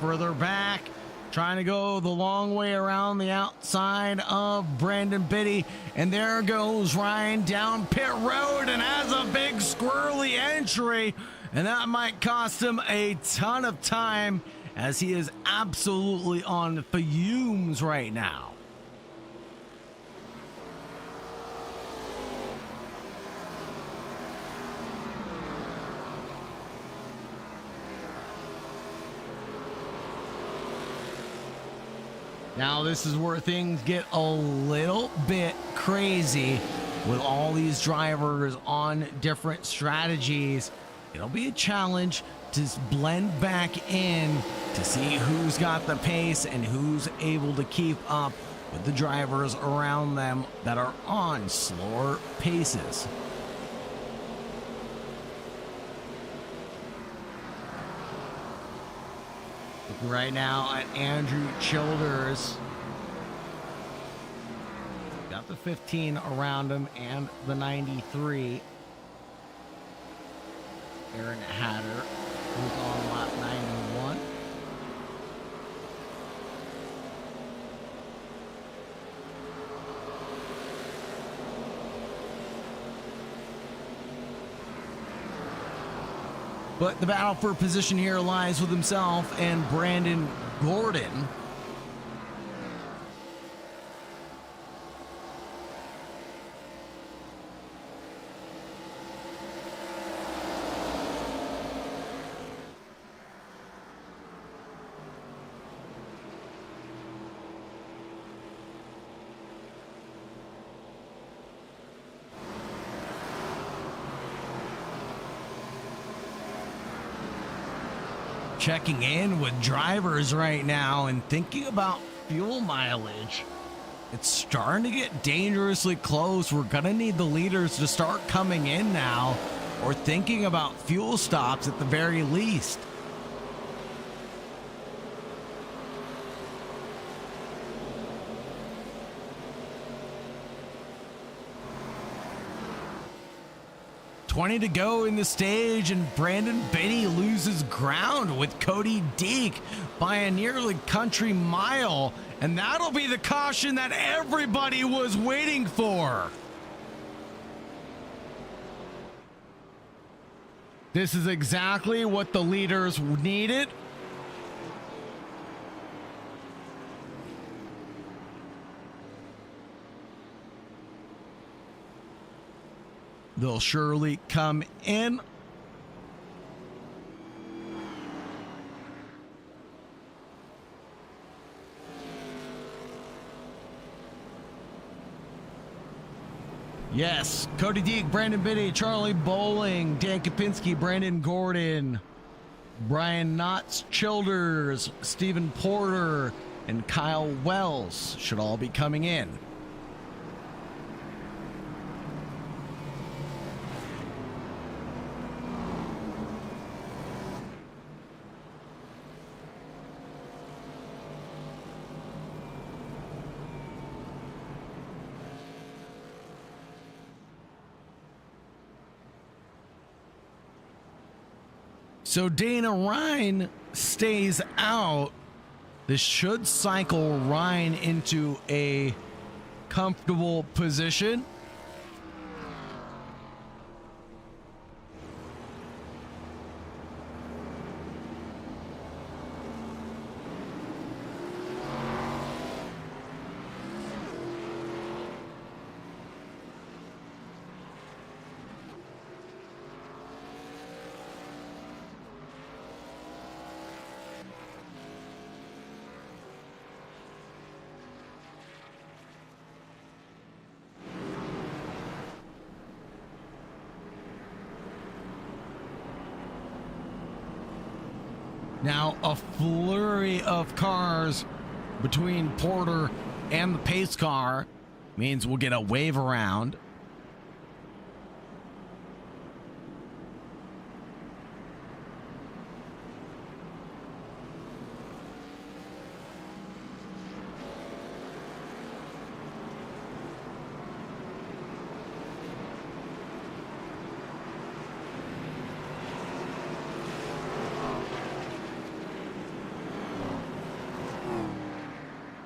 Further back, trying to go the long way around the outside of Brandon Biddy, and there goes Ryan down pit road and has a big squirrely entry, and that might cost him a ton of time as he is absolutely on fumes right now. Now this is where things get a little bit crazy with all these drivers on different strategies. It'll be a challenge to blend back in to see who's got the pace and who's able to keep up with the drivers around them that are on slower paces. Right now at Andrew Childers. Got the 15 around him and the 93. Aaron Hatter, who's on lap 91. But the battle for position here lies with himself and Brandon Gordon. Checking in with drivers right now and thinking about fuel mileage. It's starting to get dangerously close. We're gonna need the leaders to start coming in now or thinking about fuel stops at the very least. $20 to go in the stage, and Brandon Biddy loses ground with Cody Deek by a nearly country mile, and that'll be the caution that everybody was waiting for. This is exactly what the leaders needed. They'll surely come in. Yes, Cody Deek, Brandon Biddy, Charlie Bowling, Dan Kopinski, Brandon Gordon, Brian Knotts Childers, Stephen Porter, and Kyle Wells should all be coming in. So Dana Ryan stays out. This should cycle Ryan into a comfortable position. Now, a flurry of cars between Porter and the pace car means we'll get a wave around.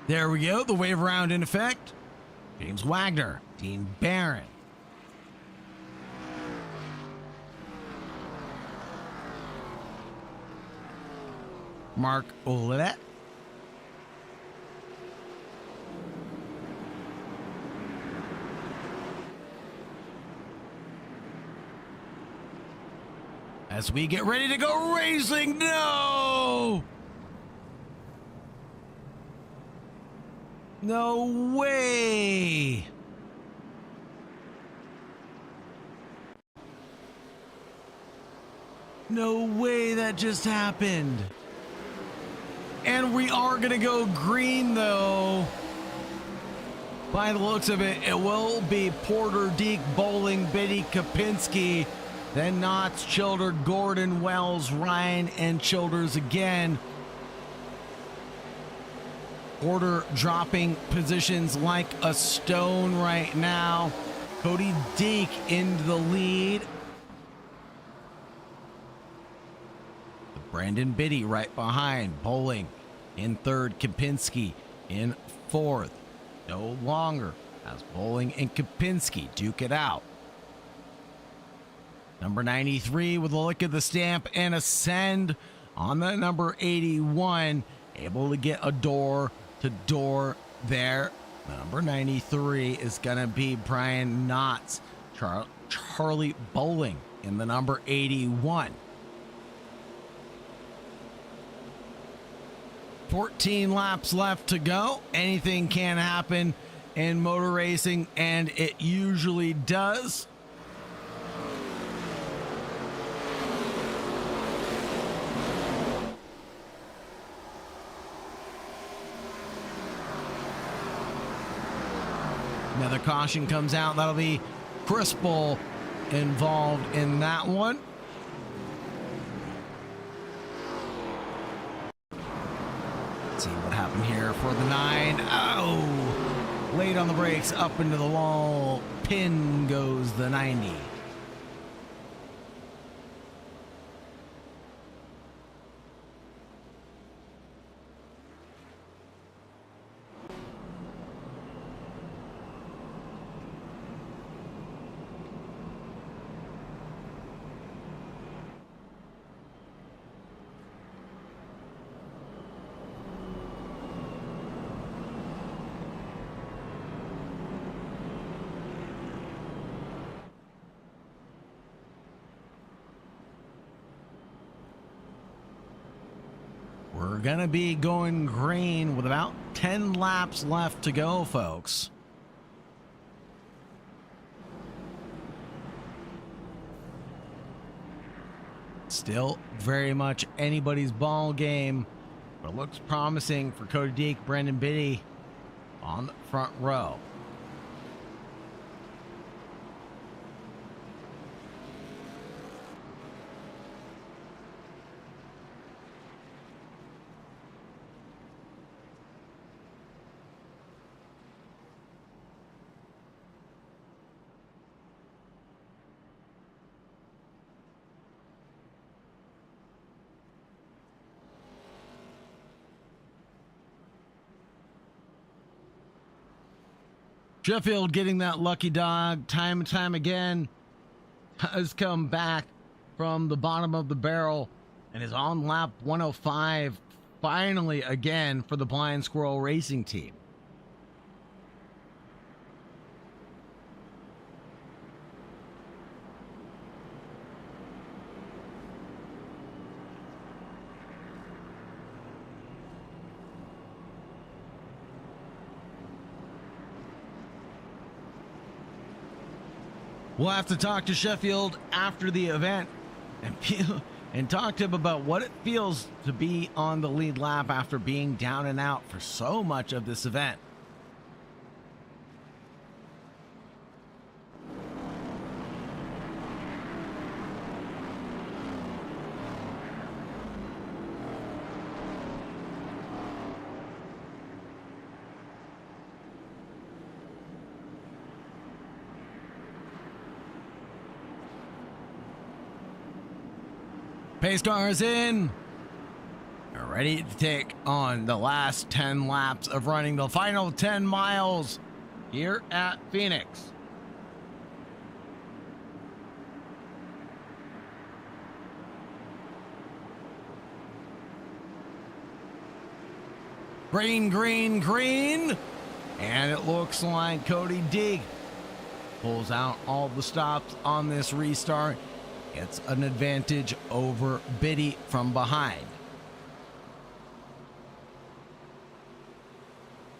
There we go, the wave around in effect. James Wagner, Dean Barron. Mark Ouellet. As we get ready to go racing, no! No way! No way that just happened. And we are gonna go green though. By the looks of it, it will be Porter, Deke, Bowling, Biddy, Kapinski, then Knotts, Childer, Gordon, Wells, Ryan, and Childers again. Porter dropping positions like a stone right now. Cody Deke into the lead. Brandon Biddy right behind. Bowling in third. Kapinski in fourth. No longer as Bowling and Kapinski duke it out. Number 93 with a look at the stamp and ascend on the number 81. Able to get a door to door there. Number 93 is going to be Brian Knotts. Charlie Bowling in the number 81. 14 laps left to go. Anything can happen in motor racing, and it usually does. Another caution comes out. That'll be Chris Bull involved in that one. Let's see what happened here for the 9. Oh, late on the brakes, up into the wall. Pin goes the 90. We're gonna be going green with about 10 laps left to go, folks. Still very much anybody's ball game, but it looks promising for Cody Deke, Brandon Biddy on the front row. Sheffield getting that lucky dog time and time again, has come back from the bottom of the barrel and is on lap 105 finally again for the Blind Squirrel Racing Team. We'll have to talk to Sheffield after the event and and talk to him about what it feels to be on the lead lap after being down and out for so much of this event. Pace cars in. They're ready to take on the last 10 laps of running the final 10 miles here at Phoenix. Green, green, green. And it looks like Cody Deeg pulls out all the stops on this restart. It's an advantage over Biddy from behind.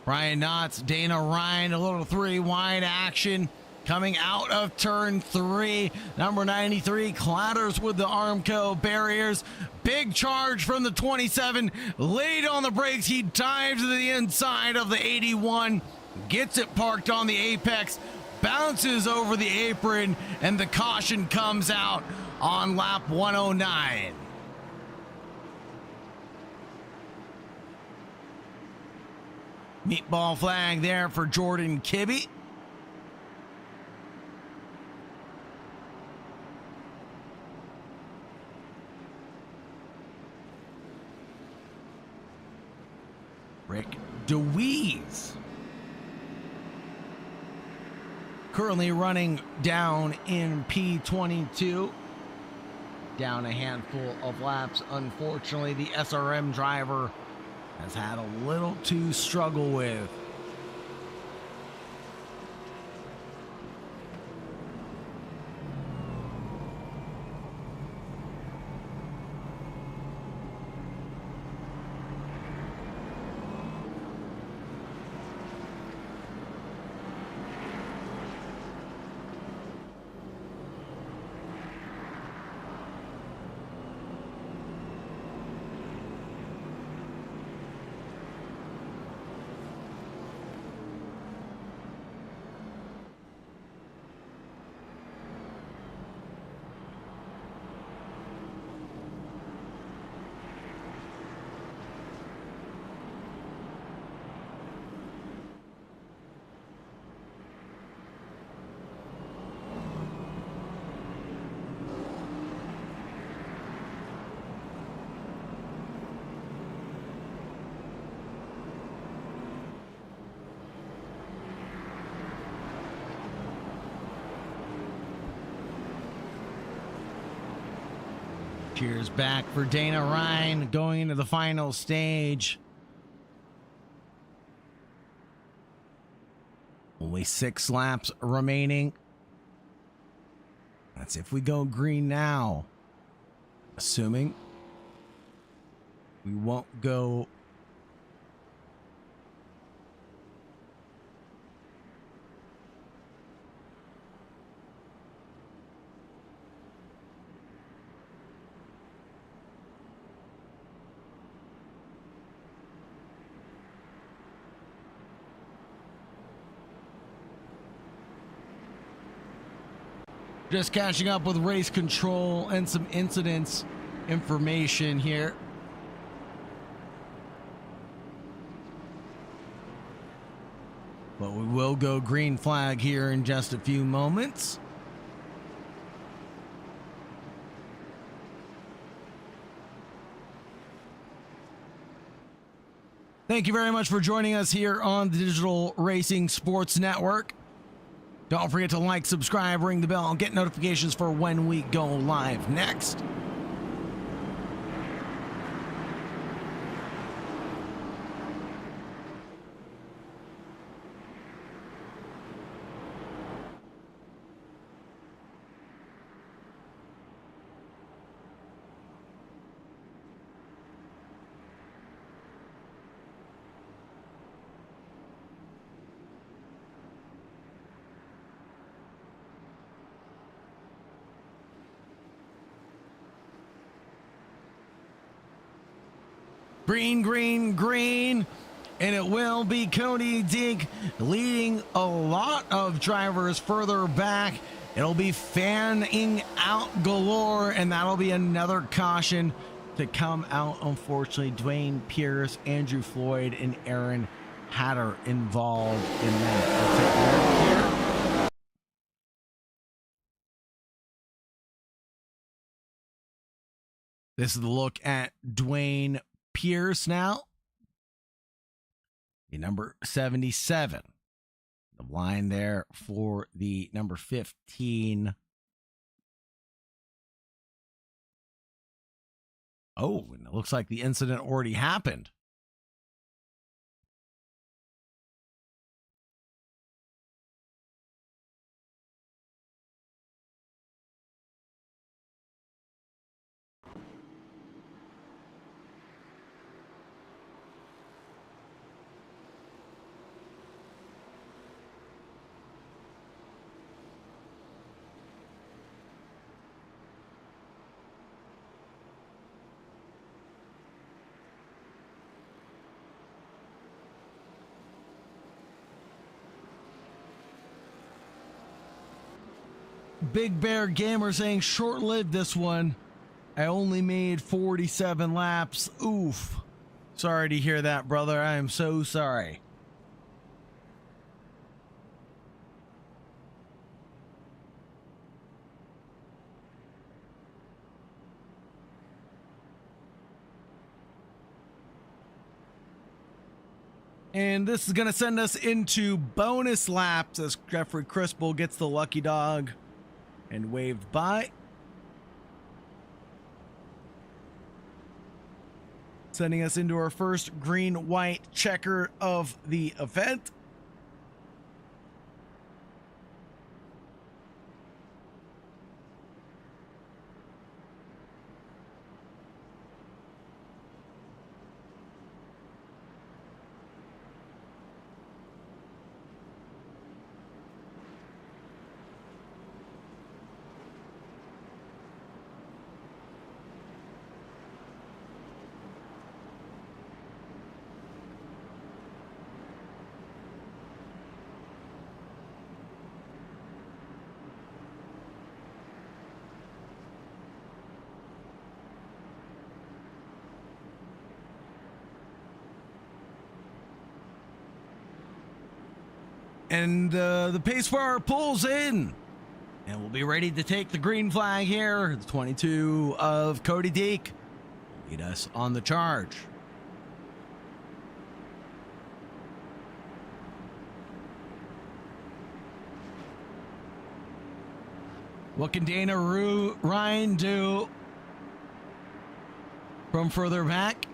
Brian Knotts, Dana Ryan, a little 3 wide action coming out of turn 3. Number 93 clatters with the Armco barriers. Big charge from the 27. Late on the brakes. He dives to the inside of the 81. Gets it parked on the apex. Bounces over the apron. And the caution comes out on lap 109. Meatball flag there for Jordan Kibbe. Rick DeWeese currently running down in P22. Down a handful of laps. Unfortunately, the SRM driver has had a little to struggle with. Cheers back for Dana Ryan going into the final stage. Only 6 laps remaining. That's if we go green now. Assuming we won't go just catching up with race control and some incidents information here. But we will go green flag here in just a few moments. Thank you very much for joining us here on the Digital Racing Sports Network. Don't forget to like, subscribe, ring the bell, and get notifications for when we go live next. Green, green, green. And it will be Cody Dink leading a lot of drivers further back. It'll be fanning out galore, and that'll be another caution to come out. Unfortunately, Dwayne Pierce, Andrew Floyd, and Aaron Hatter involved in that. Let's take a look here. This is the look at Dwayne Pierce now. The number 77. The line there for the number 15. Oh, and it looks like the incident already happened. Big Bear Gamer saying short-lived this one. I only made 47 laps. Oof. Sorry to hear that, brother. I am so sorry. And this is going to send us into bonus laps as Jeffrey Crispel gets the lucky dog and waved by. Sending us into our first green-white checker of the event. And the pace car pulls in. And we'll be ready to take the green flag here. The 22 of Cody Deke will lead us on the charge. What can Dana Ryan do from further back?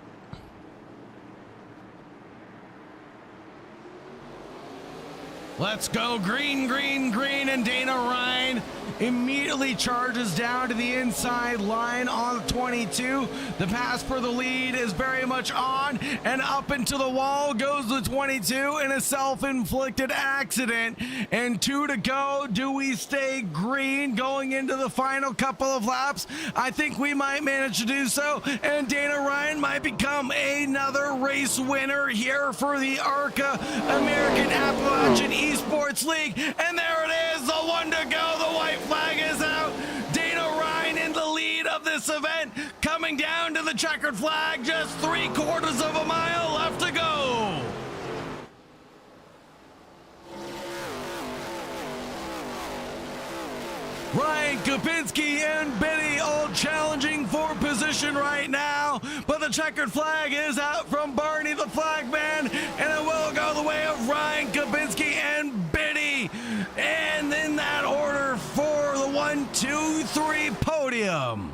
Let's go green, green, green, and Dana Ryan immediately charges down to the inside line on the 22. The pass for the lead is very much on, and up into the wall goes the 22 in a self-inflicted accident. And 2 to go. Do we stay green going into the final couple of laps? I think we might manage to do so, and Dana Ryan might become another race winner here for the Arca American Appalachian eSports League. And there it is, the 1 to go. The white flag is out. Dana Ryan in the lead of this event, coming down to the checkered flag. Just 3/4 of a mile left to go. Ryan Kapinski and Benny all challenging for position right now, but the checkered flag is out from Barney the flagman, and it will go the way of Ryan Kapinski and Benny. And in that order for the 1, 2, 3 podium.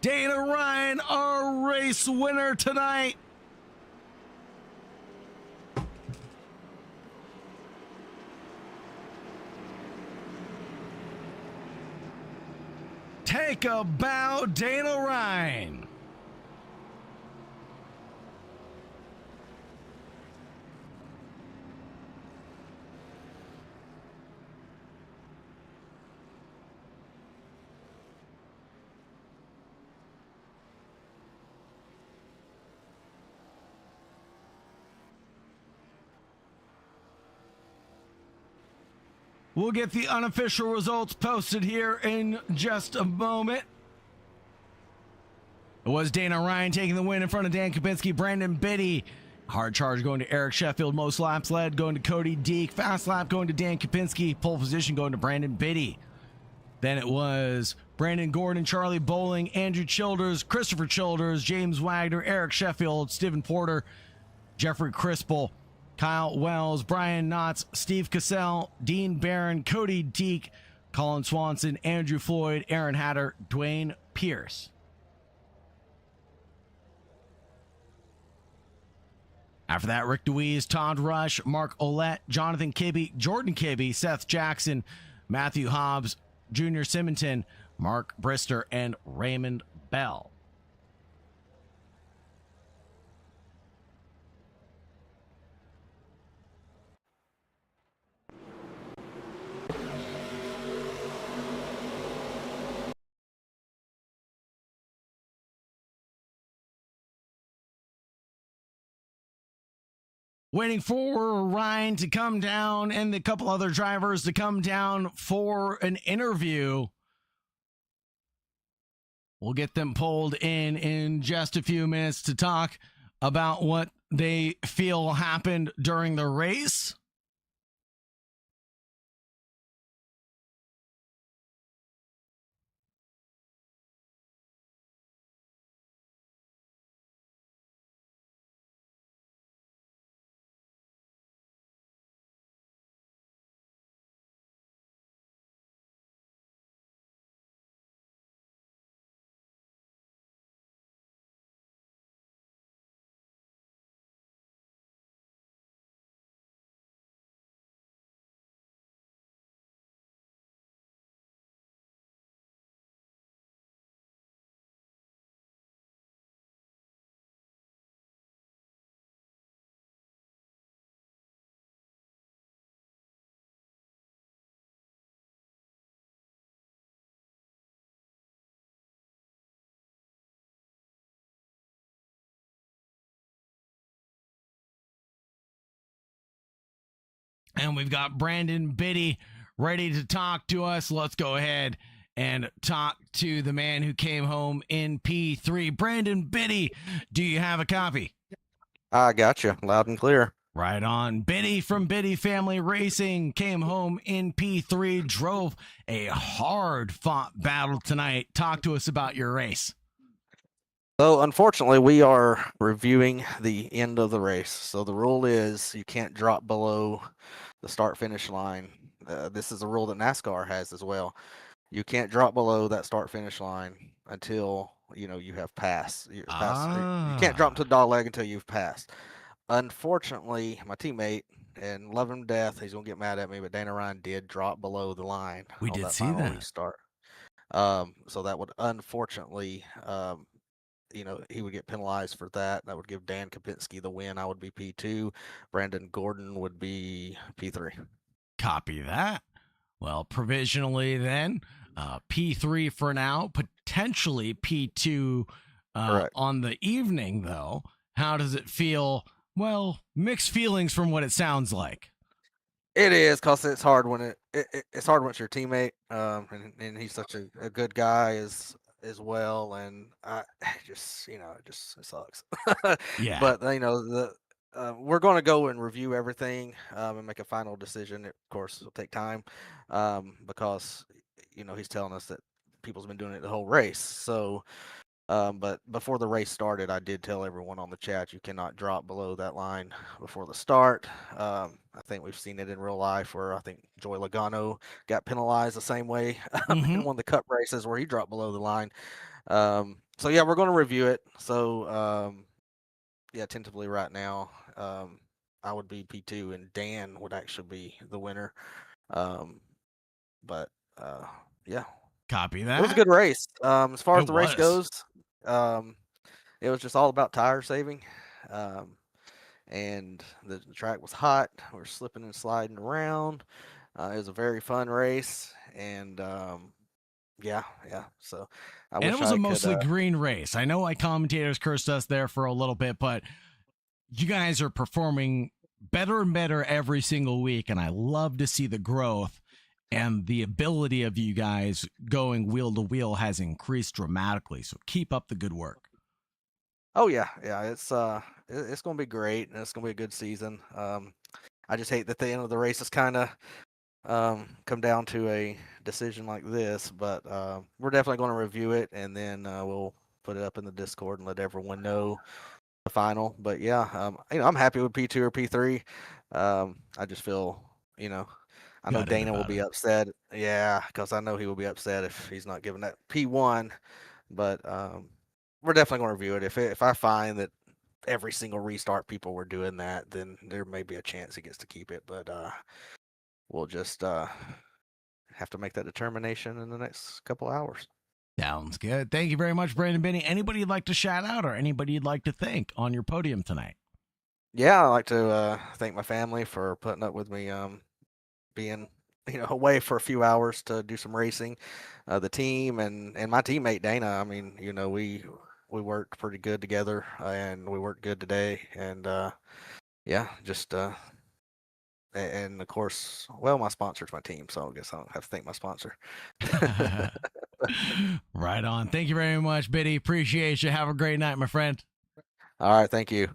Dana Ryan, our race winner tonight. Take a bow, Dana Ryan. We'll get the unofficial results posted here in just a moment. It was Dana Ryan taking the win in front of Dan Kapinski, Brandon Biddy. Hard charge going to Eric Sheffield. Most laps led going to Cody Deek. Fast lap going to Dan Kapinski. Pole position going to Brandon Biddy. Then it was Brandon Gordon, Charlie Bowling, Andrew Childers, Christopher Childers, James Wagner, Eric Sheffield, Stephen Porter, Jeffrey Crispel, Kyle Wells, Brian Knotts, Steve Cassell, Dean Barron, Cody Deek, Colin Swanson, Andrew Floyd, Aaron Hatter, Dwayne Pierce. After that, Rick DeWeese, Todd Rush, Mark Olette, Jonathan Kibbe, Jordan Kibbe, Seth Jackson, Matthew Hobbs, Junior Simonton, Mark Brister, and Raymond Bell. Waiting for Ryan to come down and a couple other drivers to come down for an interview. We'll get them pulled in just a few minutes to talk about what they feel happened during the race. And we've got Brandon Biddy ready to talk to us. Let's go ahead and talk to the man who came home in P3. Brandon Biddy, do you have a copy? I got you loud and clear. Right on. Biddy from Biddy Family Racing came home in P3, drove a hard-fought battle tonight. Talk to us about your race. So, unfortunately, we are reviewing the end of the race. So, the rule is you can't drop below the start-finish line. This is a rule that NASCAR has as well. You can't drop below that start-finish line until, you have passed. You can't drop to the dog leg until you've passed. Unfortunately, my teammate, and love him to death, he's going to get mad at me, but Dana Ryan did drop below the line. We did see that. Restart. So that would unfortunately... he would get penalized for that. That would give Dan Kapinski the win. I would be P2. Brandon Gordon would be P3. Copy that. Well, provisionally then, P3 for now, potentially P2 on the evening, though. How does it feel? Well, mixed feelings from what it sounds like. It is, because it's hard when it's hard when it's your teammate, and he's such a good guy as well, and it sucks. Yeah. But we're going to go and review everything and make a final decision. Of course, it'll take time because he's telling us that people's been doing it the whole race. So, but before the race started, I did tell everyone on the chat you cannot drop below that line before the start. I think we've seen it in real life where I think Joey Logano got penalized the same way in one of the cup races where he dropped below the line. So yeah, we're going to review it. So tentatively right now, I would be P2 and Dan would actually be the winner. But yeah. Copy that. It was a good race. As far as the race goes, it was just all about tire saving. And the track was hot. We were slipping and sliding around. It was a very fun race. And yeah. So it was a mostly green race. I know my commentators cursed us there for a little bit, but you guys are performing better and better every single week. And I love to see the growth and the ability of you guys going wheel to wheel has increased dramatically. So keep up the good work. Oh yeah, it's going to be great, and it's going to be a good season. I just hate that the end of the race is kind of come down to a decision like this, but we're definitely going to review it, and then we'll put it up in the Discord and let everyone know the final. But yeah, I'm happy with P2 or P3. I just feel, I know Gutted Dana will about be it. upset. Yeah, because I know he will be upset if he's not given that P1. But we're definitely going to review it. If I find that every single restart people were doing that, then there may be a chance he gets to keep it. But we'll just have to make that determination in the next couple hours. Sounds good. Thank you very much, Brandon Benny. Anybody you'd like to shout out or anybody you'd like to thank on your podium tonight? Yeah, I'd like to thank my family for putting up with me being away for a few hours to do some racing. The team and my teammate Dana. I mean, we worked pretty good together, and we worked good today. And yeah, just and of course, well, my sponsor's my team, so I guess I'll have to thank my sponsor. Right on. Thank you very much, Biddy. Appreciate you. Have a great night, my friend. All right, thank you.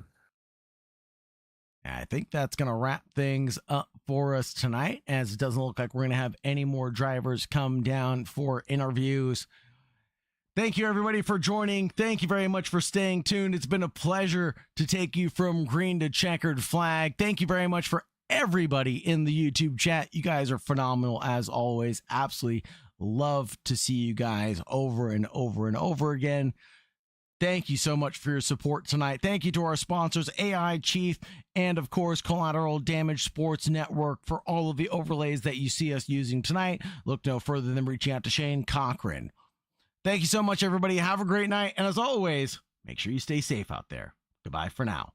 I think that's going to wrap things up for us tonight, as it doesn't look like we're going to have any more drivers come down for interviews. Thank you, everybody, for joining. Thank you very much for staying tuned. It's been a pleasure to take you from green to checkered flag. Thank you very much for everybody in the YouTube chat. You guys are phenomenal, as always. Absolutely love to see you guys over and over and over again. Thank you so much for your support tonight. Thank you to our sponsors, AI Chief, and of course, Collateral Damage Sports Network, for all of the overlays that you see us using tonight. Look no further than reaching out to Shane Cochran. Thank you so much, everybody. Have a great night. And as always, make sure you stay safe out there. Goodbye for now.